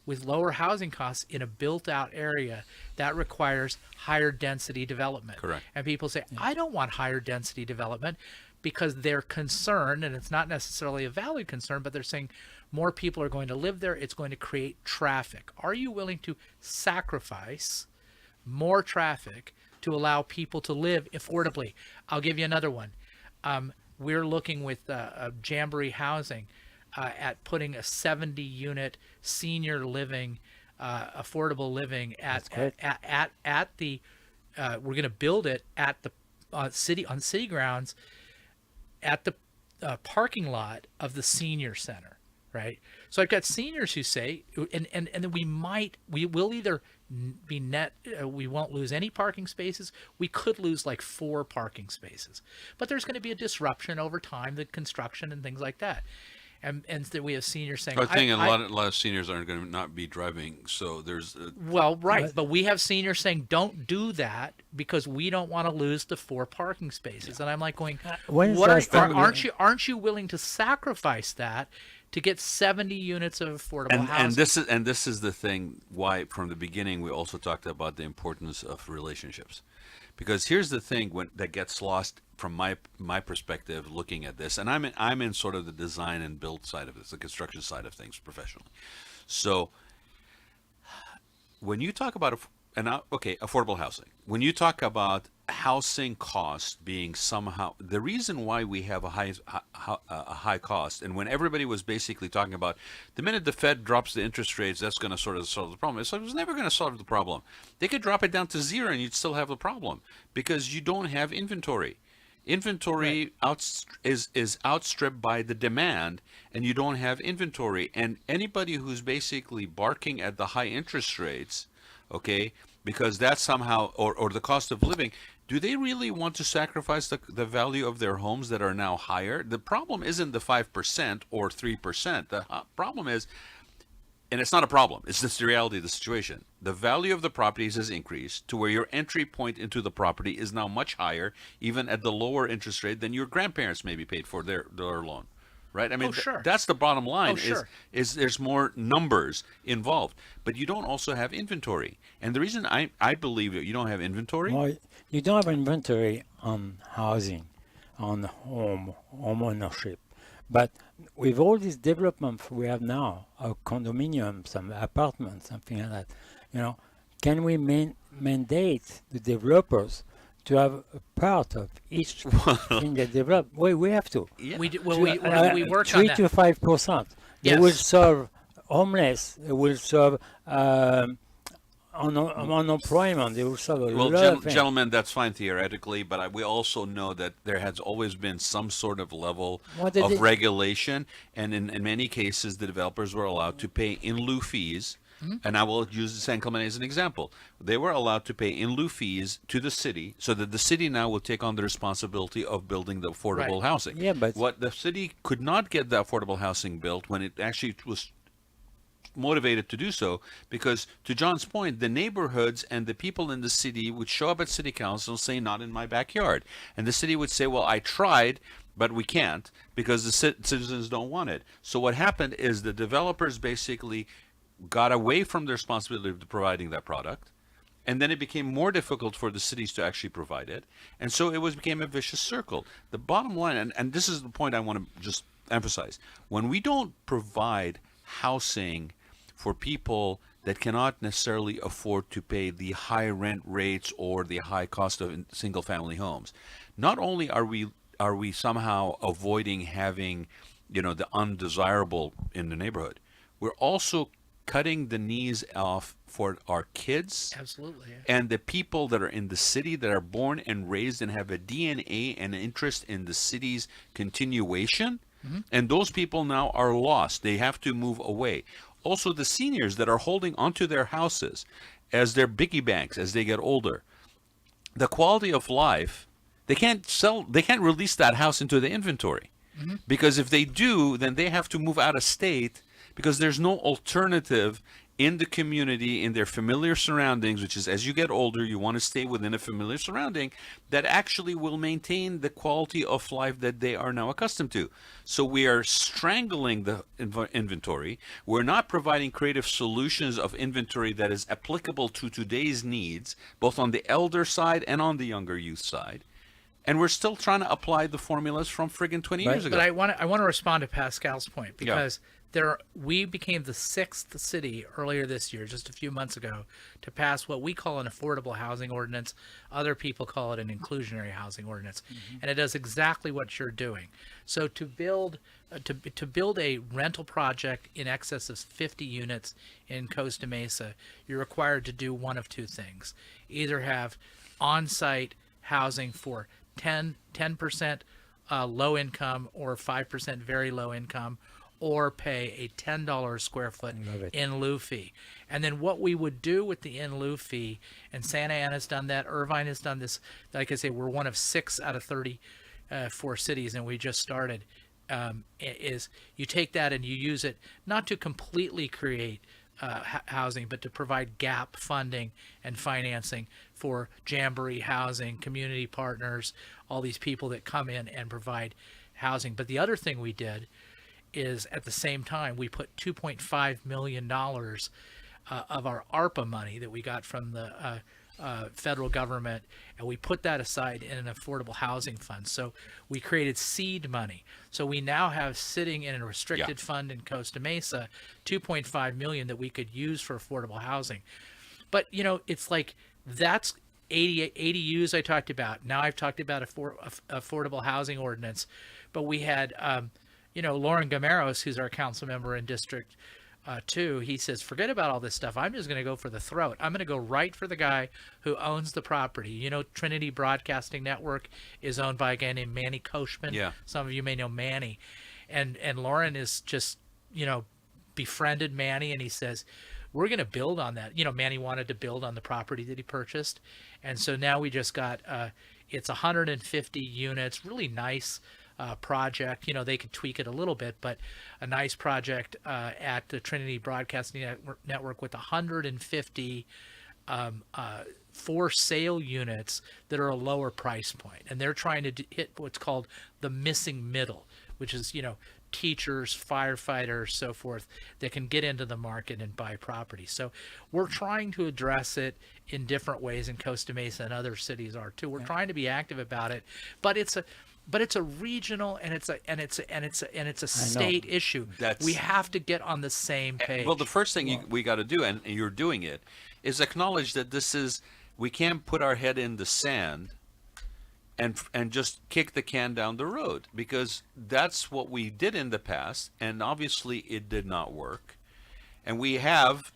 With lower housing costs in a built-out area, that requires higher density development. Correct. And people say, I don't want higher density development, because they're concerned, and it's not necessarily a valid concern, but they're saying more people are going to live there. It's going to create traffic. Are you willing to sacrifice more traffic to allow people to live affordably? I'll give you another one. We're looking with Jamboree Housing at putting a 70-unit senior living, affordable living at the. We're going to build it at the city grounds, at the parking lot of the senior center, right? So I've got seniors who say, and then we will either be net, we won't lose any parking spaces. We could lose like 4 parking spaces, but there's going to be a disruption over time, the construction and things like that. And we have seniors saying, I think a lot of seniors aren't going to not be driving, so there's well, right, but we have seniors saying, don't do that because we don't want to lose the 4 parking spaces. And I'm like going, aren't you willing to sacrifice that to get 70 units of affordable housing? And this is the thing why from the beginning we also talked about the importance of relationships. Because here's the thing that gets lost from my perspective looking at this, and I'm in sort of the design and build side of this, the construction side of things professionally. So when you talk about affordable housing, when you talk about housing cost being somehow the reason why we have a high cost, and when everybody was basically talking about the minute the Fed drops the interest rates, that's going to sort of solve the problem. It was never going to solve the problem. They could drop it down to 0 and you'd still have the problem because you don't have inventory. Inventory is outstripped by the demand, and you don't have inventory. And anybody who's basically barking at the high interest rates, okay, because that's somehow, or the cost of living, do they really want to sacrifice the value of their homes that are now higher? The problem isn't the 5% or 3%. The problem is, and it's not a problem, it's just the reality of the situation. The value of the properties has increased to where your entry point into the property is now much higher, even at the lower interest rate than your grandparents maybe paid for their loan. Right? I mean, sure. That's the bottom line. Sure. Is there's more numbers involved, but you don't also have inventory. And the reason I believe that you don't have inventory. Well, you don't have inventory on housing, on home ownership, but with all these developments we have now, condominiums, some apartments, something like that, can we mandate the developers to have a part of each thing they develop? We have to. Yeah. We work on 3 that. to 5%. They Yes. will serve homeless. They will serve unemployment. They will serve a Well, lot of things. gentlemen, that's fine theoretically, but we also know that there has always been some sort of level of regulation, and in many cases, the developers were allowed to pay in lieu fees. And I will use San Clemente as an example. They were allowed to pay in lieu fees to the city, so that the city now will take on the responsibility of building the affordable housing. Yeah, but What the city could not get the affordable housing built when it actually was motivated to do so, because to John's point, the neighborhoods and the people in the city would show up at city council and say, not in my backyard. And the city would say, well, I tried, but we can't because the citizens don't want it. So what happened is the developers basically got away from the responsibility of providing that product, and then it became more difficult for the cities to actually provide it, and so became a vicious circle. The bottom line, and this is the point I want to just emphasize, when we don't provide housing for people that cannot necessarily afford to pay the high rent rates or the high cost of single family homes, not only are we somehow avoiding having the undesirable in the neighborhood, we're also cutting the knees off for our kids Absolutely. Yeah. and the people that are in the city that are born and raised and have a DNA and an interest in the city's continuation. And those people now are lost. They have to move away. Also, the seniors that are holding onto their houses as their piggy banks as they get older. The quality of life, they can't release that house into the inventory. Because if they do, then they have to move out of state because there's no alternative in the community, in their familiar surroundings, which is as you get older, you want to stay within a familiar surrounding that actually will maintain the quality of life that they are now accustomed to. So we are strangling the inventory. We're not providing creative solutions of inventory that is applicable to today's needs, both on the elder side and on the younger youth side. And we're still trying to apply the formulas from friggin' 20 years ago. But I want to respond to Pascal's point because we became the 6th city earlier this year, just a few months ago, to pass what we call an affordable housing ordinance. Other people call it an inclusionary housing ordinance, and it does exactly what you're doing. So to build a rental project in excess of 50 units in Costa Mesa, you're required to do one of two things: either have on-site housing for 10% low income or 5% very low income, or pay a $10 square foot in lieu fee. And then what we would do with the in lieu fee, and Santa Ana's done that, Irvine has done this, like I say, we're one of 6 out of 34 cities, and we just started, is you take that and you use it not to completely create housing, but to provide gap funding and financing for Jamboree Housing, community partners, all these people that come in and provide housing. But the other thing we did is at the same time, we put $2.5 million of our ARPA money that we got from the federal government, and we put that aside in an affordable housing fund. So we created seed money. So we now have sitting in a restricted fund in Costa Mesa, $2.5 million that we could use for affordable housing. But, it's like that's 80 ADUs I talked about. Now I've talked about affordable housing ordinance, but we had, Lauren Gameros, who's our council member in District 2, he says, forget about all this stuff. I'm just going to go for the throat. I'm going to go right for the guy who owns the property. Trinity Broadcasting Network is owned by a guy named Manny Koshman. Yeah. Some of you may know Manny. And Lauren is just, befriended Manny, and he says, we're going to build on that. Manny wanted to build on the property that he purchased. And so now we just got, it's 150 units, really nice project. They could tweak it a little bit, but a nice project at the Trinity Broadcasting Network with 150 for sale units that are a lower price point. And they're trying to hit what's called the missing middle, which is, teachers, firefighters, so forth, that can get into the market and buy property. So we're trying to address it in different ways, in Costa Mesa and other cities are too. We're trying to be active about it, but it's a regional and it's a state issue. We have to get on the same page. Well, the first thing we got to do, and you're doing it, is acknowledge that we can't put our head in the sand and just kick the can down the road, because that's what we did in the past, and obviously it did not work. And we have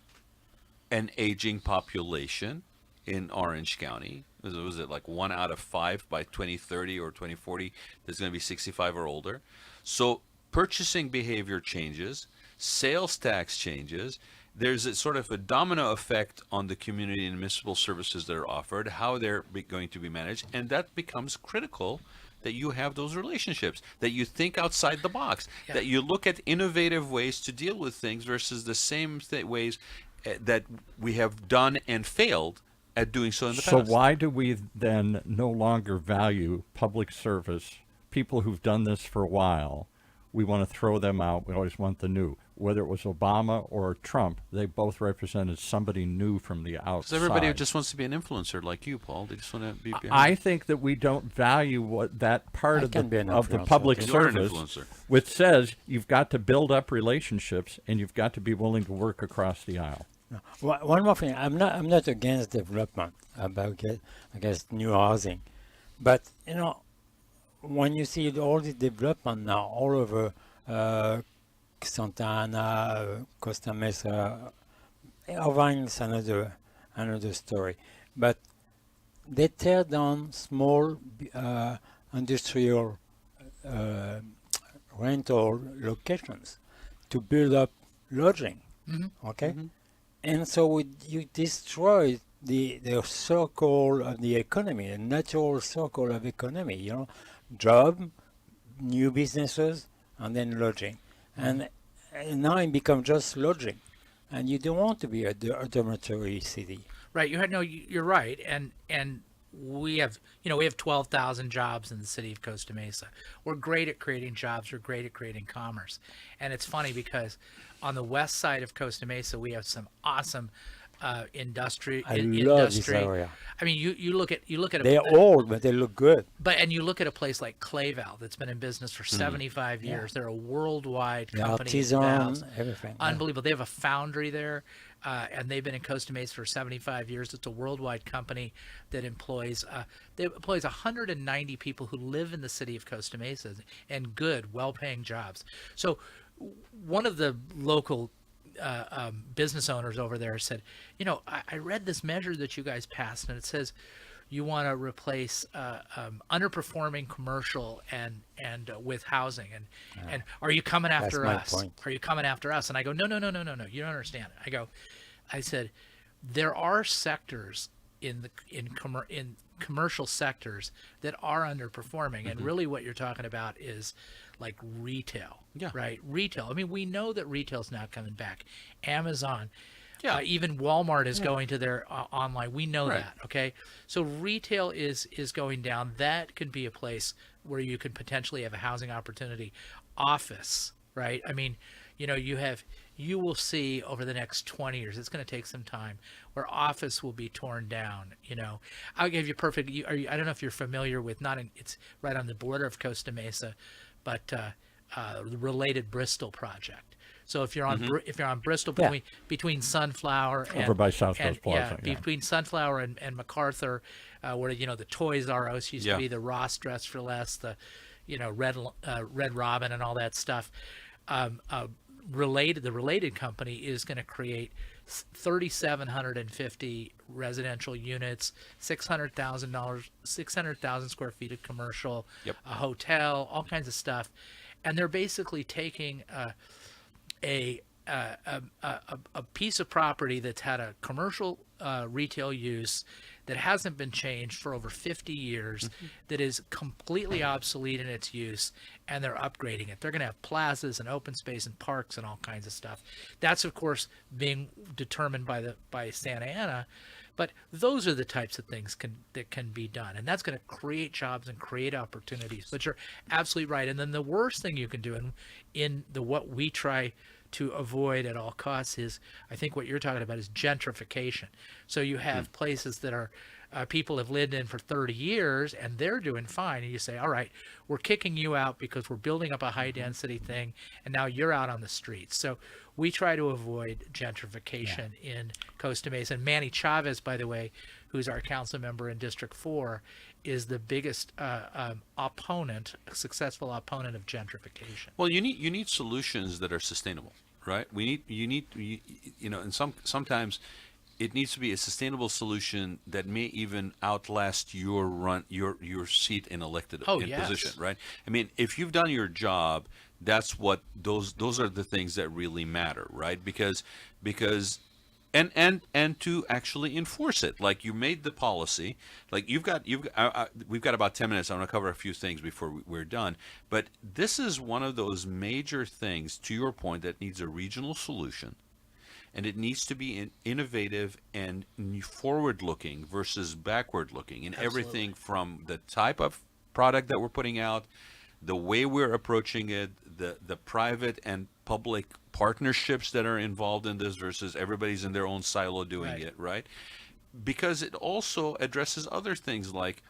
an aging population in Orange County. Was it like 1 out of 5 by 2030 or 2040 that's going to be 65 or older? So purchasing behavior changes, sales tax changes. There's a sort of a domino effect on the community and municipal services that are offered, how they're going to be managed, and that becomes critical, that you have those relationships, that you think outside the box, that you look at innovative ways to deal with things versus the same ways that we have done and failed at doing so in the past. So why do we then no longer value public service, people who've done this for a while? We want to throw them out. We always want the new. Whether it was Obama or Trump, they both represented somebody new from the outside. Because everybody just wants to be an influencer like you, Paul. They just want to be behind. I think that we don't value what that part of the public service, which says you've got to build up relationships and you've got to be willing to work across the aisle. One more thing, I'm not against development, against new housing, but when you see all the development now all over Santa Ana, Costa Mesa, Irvine is another story, but they tear down small industrial uh, rental locations to build up lodging. Okay, and so you destroy the circle of the economy, the natural circle of economy. Job, new businesses, and then lodging, and now it becomes just lodging, and you don't want to be a dormitory city. Right. You're right. And we have 12,000 jobs in the city of Costa Mesa. We're great at creating jobs. We're great at creating commerce. And it's funny because on the west side of Costa Mesa, we have some awesome industry. I love this area. I mean, you look at They're old, but they look good. and you look at a place like Clayval that's been in business for 75 years. They're a worldwide The company. artisan, everything. Unbelievable. They have a foundry there, and they've been in Costa Mesa for 75 years. It's a worldwide company that employs 190 people who live in the city of Costa Mesa and good, well-paying jobs. So one of the local business owners over there said, I read this measure that you guys passed, and it says you want to replace underperforming commercial and with housing, and are you coming after That's my us? point. Are you coming after us? And I go, no, you don't understand. I said, there are sectors in commercial sectors that are underperforming, and really what you're talking about is like retail, right? Retail. I mean, we know that retail's not coming back. Amazon, even Walmart is going to their online. We know that, okay? So retail is going down. That could be a place where you could potentially have a housing opportunity. Office, right? I mean, you will see over the next 20 years, it's going to take some time, where office will be torn down. I'll give you perfect. I don't know if you're familiar with, it's right on the border of Costa Mesa, but the related Bristol project. So if you're on Bristol between Sunflower and Over by South Coast Plaza. between Sunflower and MacArthur, where the Toys R Us used to be, the Ross Dress for Less, the Red Robin and all that stuff. The related company is going to create 3,750 residential units, 600,000 square feet of commercial, a hotel, all kinds of stuff, and they're basically taking a piece of property that's had a commercial retail use that hasn't been changed for over 50 years, that is completely obsolete in its use, and they're upgrading it. They're going to have plazas and open space and parks and all kinds of stuff. That's, of course, being determined by Santa Ana, but those are the types of things that can be done, and that's going to create jobs and create opportunities. But you're absolutely right. And then the worst thing you can do, in what we try to avoid at all costs, is, I think what you're talking about is gentrification. So you have places that are people have lived in for 30 years and they're doing fine, and you say, all right, we're kicking you out because we're building up a high density thing, and now you're out on the streets. So we try to avoid gentrification in Costa Mesa. And Manny Chavez, by the way, who's our council member in District 4, is the biggest successful opponent of gentrification. Well, you need solutions that are sustainable, right? And sometimes it needs to be a sustainable solution that may even outlast your seat in elected position, right? I mean, if you've done your job, that's what those are the things that really matter, right? Because and to actually enforce it. Like, you made the policy, like we've got about 10 minutes. I want to cover a few things before we're done, but this is one of those major things, to your point, that needs a regional solution, and it needs to be innovative and forward-looking versus backward-looking in everything from the type of product that we're putting out, the way we're approaching it, the private and public partnerships that are involved in this versus everybody's in their own silo doing it, right? Because it also addresses other things like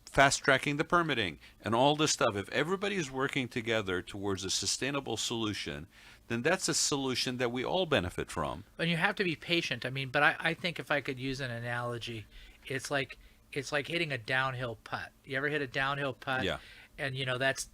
fast-tracking the permitting and all this stuff. If everybody's working together towards a sustainable solution, then that's a solution that we all benefit from. And you have to be patient. I mean, but I think if I could use an analogy, it's like hitting a downhill putt. You ever hit a downhill putt? Yeah. And that's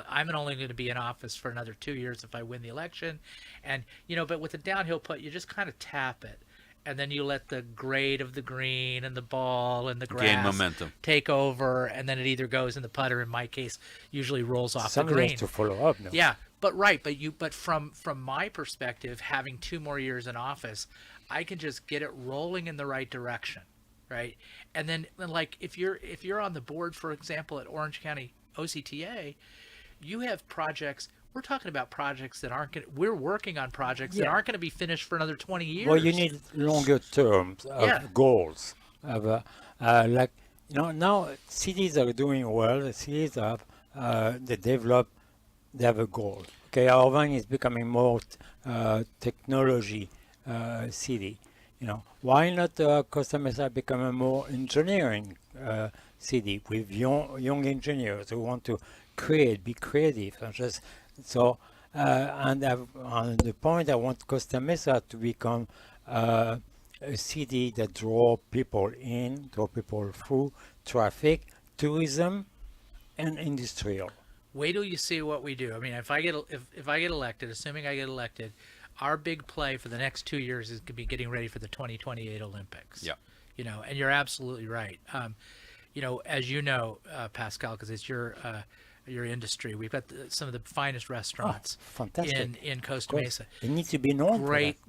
I'm only going to be in office for another 2 years if I win the election, and but with the downhill putt, you just kind of tap it, and then you let the grade of the green and the ball and the grass Gain momentum. take over, and then it either goes in the putter. In my case, usually rolls off Somebody the green. has to follow up. No? Yeah, but from my perspective, having 2 more years in office, I can just get it rolling in the right direction, right? And then like if you're on the board, for example, at Orange County OCTA, you have projects. We're talking about projects that aren't going. We're working on projects that aren't going to be finished for another 20 years. Well, you need longer terms of goals. Of, like now cities are doing well. The cities have they develop. They have a goal. Okay, Irvine is becoming more technology city. Why not Costa Mesa become a more engineering city with young engineers who want to be creative, and just so. And on the point, I want Costa Mesa to become a city that draw people through traffic, tourism, and industrial. Wait till you see what we do. I mean, if I get elected, assuming I get elected, our big play for the next 2 years is going to be getting ready for the 2028 Olympics. Yeah. And you're absolutely right. As you know, Pascal, because it's your industry, we've got some of the finest restaurants in Costa Mesa. It needs to be known.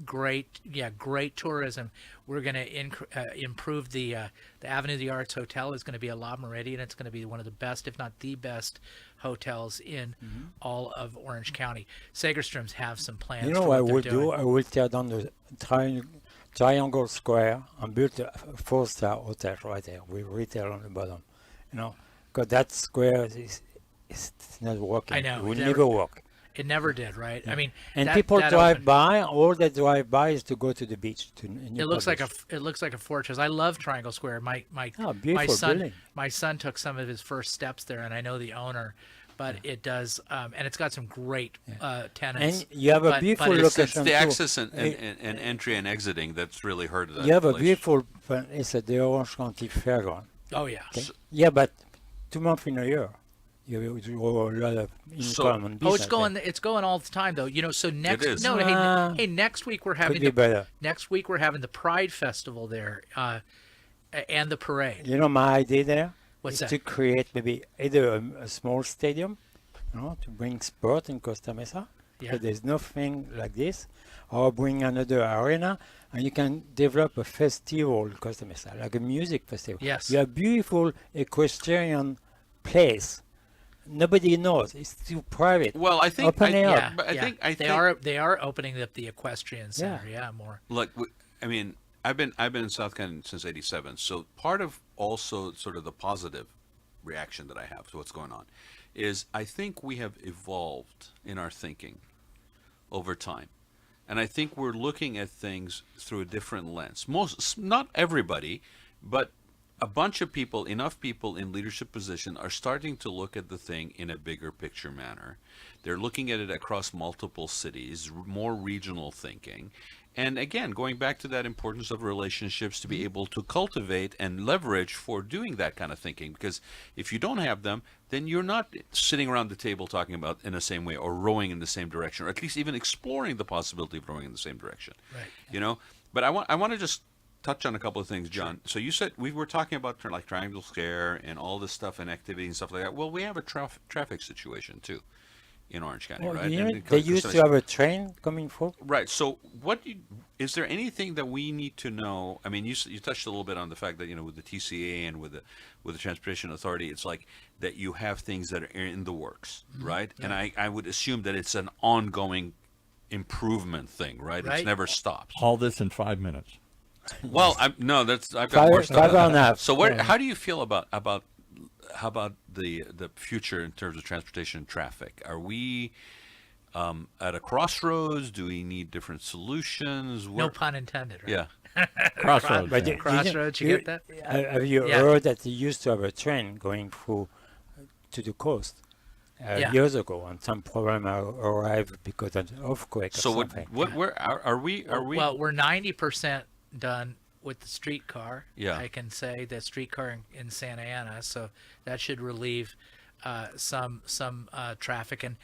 Great tourism. We're going to improve the Avenue of the Arts Hotel is going to be a La Meridian. It's going to be one of the best, if not the best, hotels in all of Orange County. Segerstrom's have some plans. You know what I will do? I will tear down the Triangle Square and build a 4-star hotel right there with retail on the bottom. Because that square it's not working. I know. It will never work. It never did, right? Yeah. I mean, and people drive by. All they drive by is to go to the beach. It looks like a fortress. I love Triangle Square. My son took some of his first steps there, and I know the owner. But it does, and it's got some great tenants. And you have a beautiful location. It's the access and entry and exiting that's really hurt that. You have place. a beautiful. It's at the Orange County Fairground. Oh yeah. Okay? But 2 months in a year. You have a lot of income and business. It's going all the time though. So next next week we're having the Pride Festival there, and the parade. My idea there What's is that? to create maybe either a small stadium, to bring sport in Costa Mesa. Yeah. So there's nothing like this, or bring another arena, and you can develop a festival in Costa Mesa, like a music festival. Yes. You have beautiful equestrian place. Nobody knows. It's too private. Well, I think Open it up. I think they are opening up the equestrian center. Yeah, more. Look, I mean, I've been in South County since '87. So part of also sort of the positive reaction that I have to what's going on is I think we have evolved in our thinking over time, and I think we're looking at things through a different lens. Not everybody, but a bunch of people, enough people in leadership position are starting to look at the thing in a bigger picture manner. They're looking at it across multiple cities, more regional thinking. And again, going back to that importance of relationships to be able to cultivate and leverage for doing that kind of thinking. Because if you don't have them, then you're not sitting around the table talking about in the same way or rowing in the same direction, or at least even exploring the possibility of rowing in the same direction. Right. But I want to just touch on a couple of things, John. So you said we were talking about like Triangle Square and all this stuff and activity and stuff like that. Well, we have a traffic situation too in Orange County, right? They used to have a train coming through. Right. So is there anything that we need to know? I mean, you touched a little bit on the fact that with the TCA and with the Transportation Authority, it's like that you have things that are in the works, right? Yeah. And I would assume that it's an ongoing improvement thing, right? It never stops. All this in 5 minutes. Well, I've got more stuff. 5.5. So how do you feel about how about the future in terms of transportation and traffic? Are we at a crossroads? Do we need different solutions? No pun intended, right? Yeah. Crossroads. Crossroads, you get that? Have you heard that they used to have a train going through to the coast years ago, and some problem arrived because of an earthquake or something? Where are we? Well, we're 90% done with the streetcar. Yeah. I can say the streetcar in Santa Ana, so that should relieve some traffic. And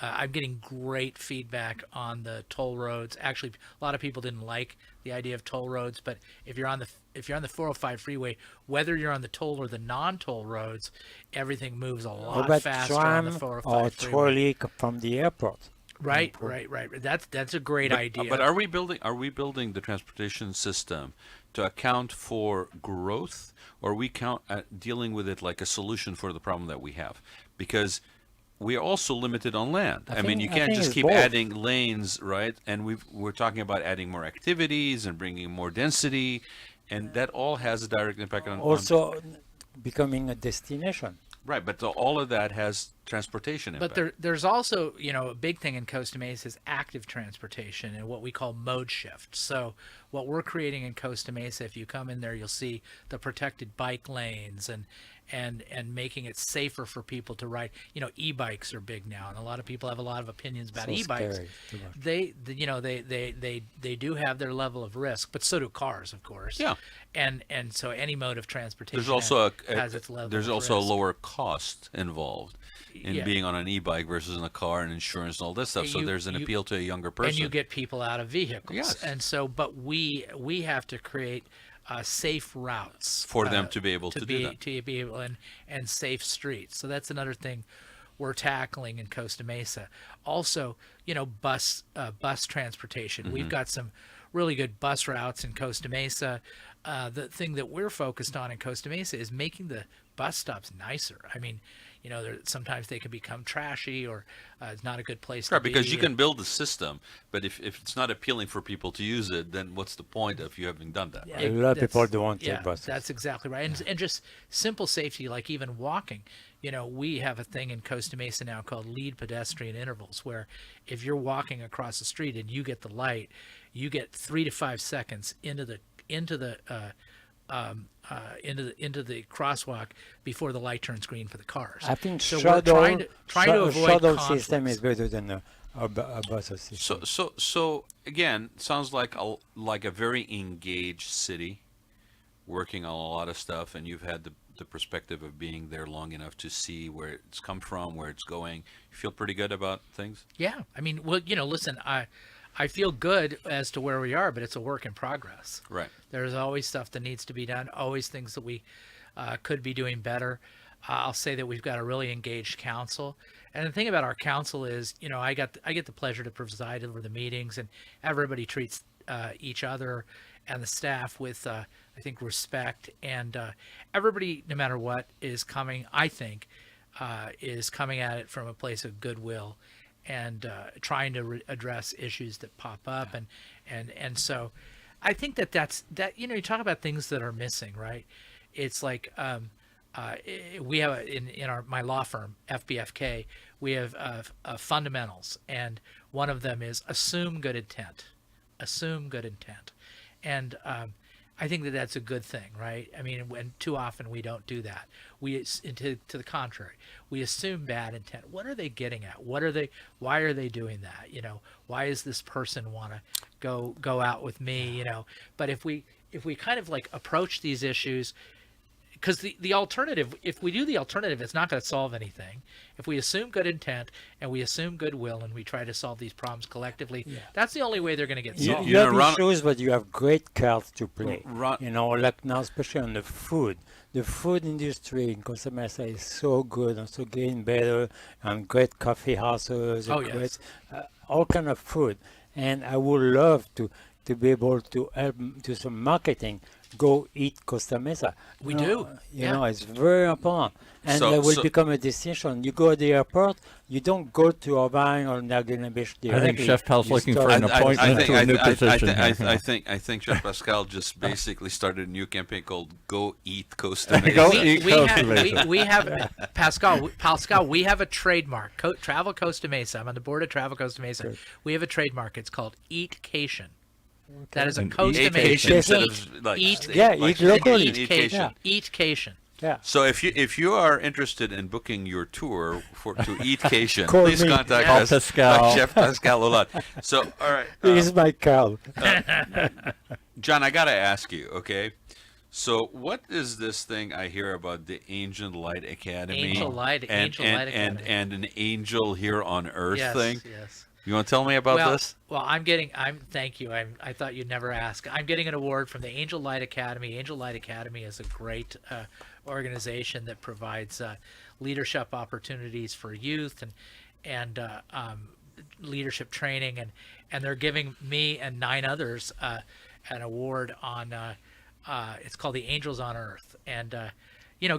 I'm getting great feedback on the toll roads. Actually, a lot of people didn't like the idea of toll roads, but if you're on the 405 freeway, whether you're on the toll or the non-toll roads, everything moves a How lot about faster on tram the or 405 freeway. trolley from the airport? Right. That's a great idea. But are we building the transportation system to account for growth, or are we dealing with it like a solution for the problem that we have? Because we are also limited on land. I mean, you can't just it's keep both. adding lanes, right? And we're talking about adding more activities and bringing more density, and that all has a direct impact on Also becoming a destination. right. But all of that has transportation impact. But there's also, a big thing in Costa Mesa is active transportation and what we call mode shift. So what we're creating in Costa Mesa, if you come in there, you'll see the protected bike lanes and making it safer for people to ride. E-bikes are big now, and a lot of people have a lot of opinions about So e-bikes. scary, too much. They do have their level of risk, but so do cars, of course. Yeah. And so any mode of transportation There's also has its level there's of also risk. a lower cost involved in Yeah. being on an e-bike versus in a car and insurance and all this stuff. So there's an appeal to a younger person. And you get people out of vehicles. Yes. And so, but we have to create safe routes For them to be able to do that. to be able and safe streets. So that's another thing we're tackling in Costa Mesa. Also, bus transportation. Mm-hmm. We've got some really good bus routes in Costa Mesa. The thing that we're focused on in Costa Mesa is making the bus stops nicer. I mean, sometimes they can become trashy or it's not a good place to Right, be. because you can build a system, but if it's not appealing for people to use it, then what's the point of you having done that? Yeah. Right? A lot of people That's- don't want to yeah, take buses. That's exactly right. And just simple safety, like even walking. We have a thing in Costa Mesa now called lead pedestrian intervals, where if you're walking across the street and you get the light, you get 3 to 5 seconds into the crosswalk before the light turns green for the cars. I think so. shuttle, We're trying to avoid shuttle conflicts. system is better than a bus system. So again, sounds like a very engaged city, working on a lot of stuff, and you've had the perspective of being there long enough to see where it's come from, where it's going. You feel pretty good about things? Yeah, I mean, well, listen, I feel good as to where we are, but it's a work in progress. Right. There's always stuff that needs to be done, always things that we could be doing better. I'll say that we've got a really engaged council. And the thing about our council is, I get the pleasure to preside over the meetings, and everybody treats each other and the staff with, I think, respect. And everybody, no matter what, is coming, I think, is coming at it from a place of goodwill and trying to address issues that pop up. And so I think that's you talk about things that are missing, right? It's like we have in my law firm, FBFK, we have fundamentals, and one of them is assume good intent. And I think that that's a good thing, right? I mean, when too often we don't do that. To the contrary, we assume bad intent. What are they getting at? Why are they doing that? Why does this person want to go out with me? But if we kind of like approach these issues, because the alternative, if we do the alternative, it's not going to solve anything. If we assume good intent and we assume goodwill and we try to solve these problems collectively, that's the only way they're going to get solved. You have issues, but you have great cards to play. Ron- Like now, especially on the food. The food industry in Costa Mesa is so good and so getting better, and great coffee houses, and great, all kind of food. And I would love to be able to help do some marketing. Go eat Costa Mesa. We do. You know, it's very important. And So- that will so- become a destination. You go to the airport, you don't go to Irvine or Laguna Beach I directly. think Chef Pal's You looking start- for an appointment to a new position. I think Chef Pascal just basically started a new campaign called "Go Eat Costa Mesa." Go eat Costa Mesa. we have Pascal. We have a trademark. Travel Costa Mesa. I'm on the board of Travel Costa Mesa. Good. We have a trademark. It's called Eatcation. That is a An Costa Eatcation Mesa. instead of like Eat- Yeah, eat locally. Eatcation. Eatcation. Yeah. So if you are interested in booking your tour to Eatcation, Call please me. contact Call us, Pascal. Chef Pascal Olat. So all right, Here's my card. John, I gotta ask you, okay? So what is this thing I hear about the Angel Light Academy? Angel Light Academy. And an angel here on Earth Yes, thing? yes. You want to tell me about Well, this? well, thank you. I thought you'd never ask. I'm getting an award from the Angel Light Academy. Angel Light Academy is a great organization that provides leadership opportunities for youth and leadership training, and they're giving me and 9 others an award on. It's called the Angels on Earth, and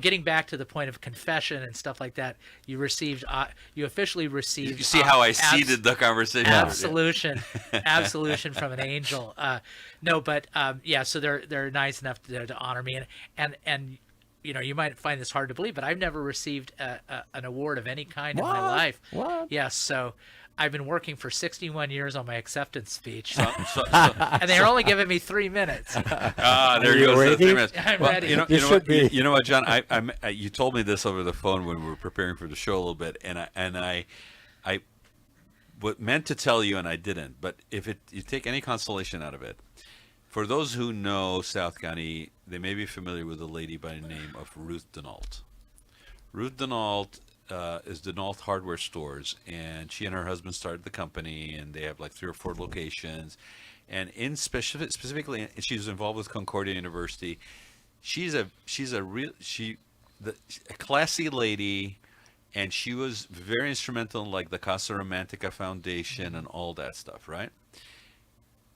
getting back to the point of confession and stuff like that, you officially received. You see how I seeded the conversation? Absolution from an angel. No, but yeah, so they're nice enough to honor me, and you might find this hard to believe, but I've never received an award of any kind in my life. What? Yes, so I've been working for 61 years on my acceptance speech, and they're only giving me 3 minutes. There you goes the ready? 3 minutes. I'm Well, ready. You should be. You know what, John? You told me this over the phone when we were preparing for the show a little bit, and I meant to tell you and I didn't. But if you take any consolation out of it, for those who know South County, they may be familiar with a lady by the name of Ruth Denault. Ruth Denault is Denault Hardware Stores, and she and her husband started the company, and they have like 3 or 4 locations. And specifically, she's involved with Concordia University. She's a classy lady, and she was very instrumental in like the Casa Romantica Foundation and all that stuff, right?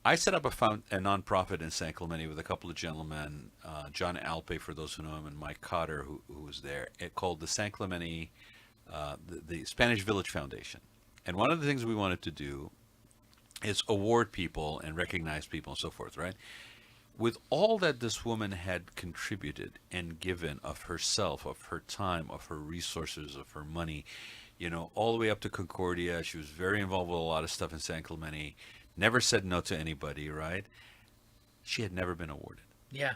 I set up a nonprofit in San Clemente with a couple of gentlemen, John Alpe, for those who know him, and Mike Cotter, who was there, called the San Clemente, the Spanish Village Foundation. And one of the things we wanted to do is award people and recognize people and so forth, right? With all that this woman had contributed and given of herself, of her time, of her resources, of her money, all the way up to Concordia, she was very involved with a lot of stuff in San Clemente. Never said no to anybody, right? She had never been awarded. Yeah.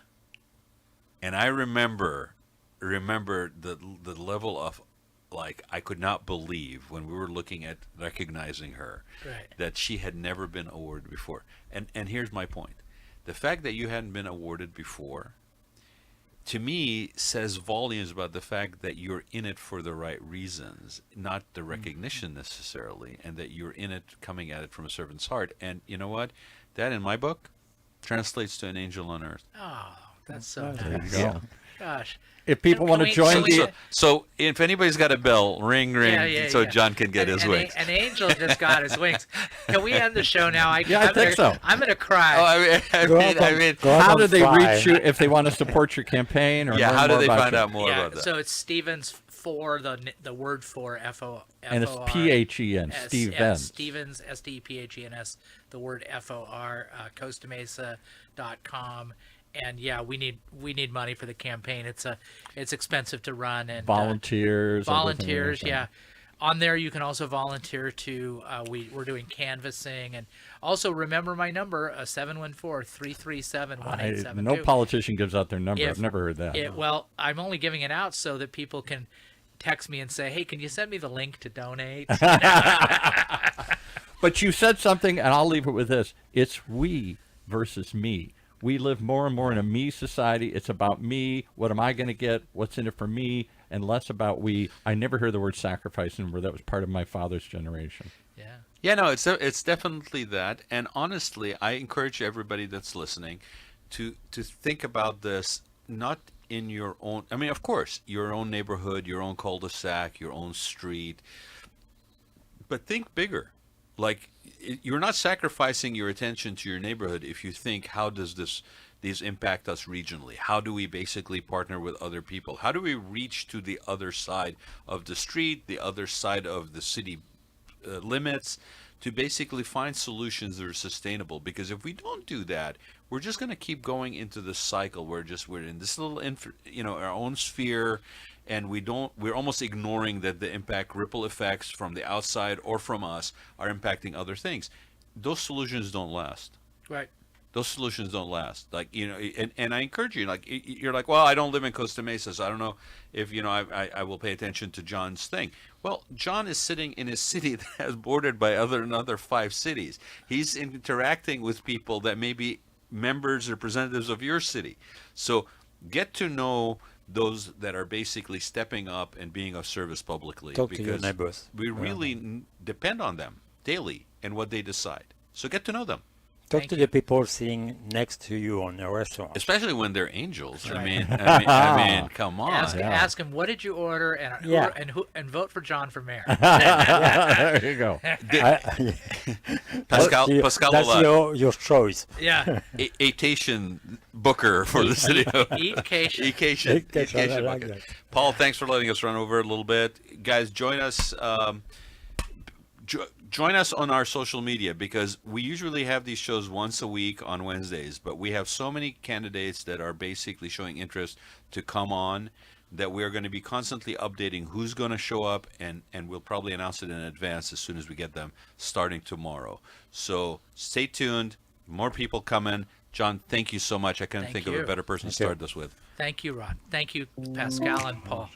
And I remember the level of, like, I could not believe when we were looking at recognizing her, Right. that she had never been awarded before. And here's my point. The fact that you hadn't been awarded before, to me, says volumes about the fact that you're in it for the right reasons, not the recognition necessarily, and that you're in it coming at it from a servant's heart. And you know what? That, in my book, translates to an angel on earth. Oh, that's so There nice. you go. Gosh. If people Can want to we- join can we- the, So if anybody's got a bell, ring, Yeah, so yeah. John can get his wings. An angel just got his wings. Can we end the show now? Yeah, I think so. I'm gonna cry. Oh, Go how on do they fly. reach you if they want to support your campaign or yeah, learn how do more they about find you? out more yeah, about that? so it's Stevens for the word for FO. And it's FOR. PHEN, Stevens. Stevens, STEPHENS, the word FOR, CostaMesa.com. And yeah, we need money for the campaign. It's expensive to run, and Volunteers. volunteers, everything. yeah. On there, you can also volunteer to. We're doing canvassing, and also remember my number: 714-337-1872. No politician gives out their number. If- I've never heard that. Well, I'm only giving it out so that people can text me and say, "Hey, can you send me the link to donate?" But you said something, and I'll leave it with this. It's we versus me. We live more and more in a me society. It's about me. What am I going to get? What's in it for me? And less about we. I never heard the word sacrifice anymore. That was part of my father's generation. Yeah. Yeah, no, it's definitely that. And honestly, I encourage everybody that's listening to think about this not in your own. I mean, of course, your own neighborhood, your own cul-de-sac, your own street, but think bigger. Like, you're not sacrificing your attention to your neighborhood if you think, how does these impact us regionally? How do we basically partner with other people? How do we reach to the other side of the street, the other side of the city limits, to basically find solutions that are sustainable? Because if we don't do that, we're just going to keep going into this cycle where we're in this little our own sphere, and we're almost ignoring that the impact ripple effects from the outside or from us are impacting other things. Those solutions don't last. Right. Those solutions don't last. Like, and I encourage you, like, you're like, well, I don't live in Costa Mesa, so I don't know if, I will pay attention to John's thing. Well, John is sitting in a city that is bordered by another 5 cities. He's interacting with people that may be members, representatives of your city. So get to know those that are basically stepping up and being of service publicly. Talk to your because neighbors. we really depend on them daily and what they decide. So get to know them. Talk Thank to you. the people sitting next to you on a restaurant. Especially when they're angels. That's I right. mean, I mean, come on. Ask him what did you order Yeah. and vote for John for mayor. There you go. Pascal, That's Pascal your choice. Yeah. Atation Booker for the city of Eatcation. Acation I like Booker. that. Paul, thanks for letting us run over a little bit. Guys, join us. Join us on our social media, because we usually have these shows once a week on Wednesdays, but we have so many candidates that are basically showing interest to come on that we are going to be constantly updating who's going to show up, and we'll probably announce it in advance as soon as we get them starting tomorrow. So stay tuned. More people coming. John, thank you so much. I couldn't Thank think of a you. better person to Thank you. start this with. Thank you, Rod. Thank you, Pascal and Paul.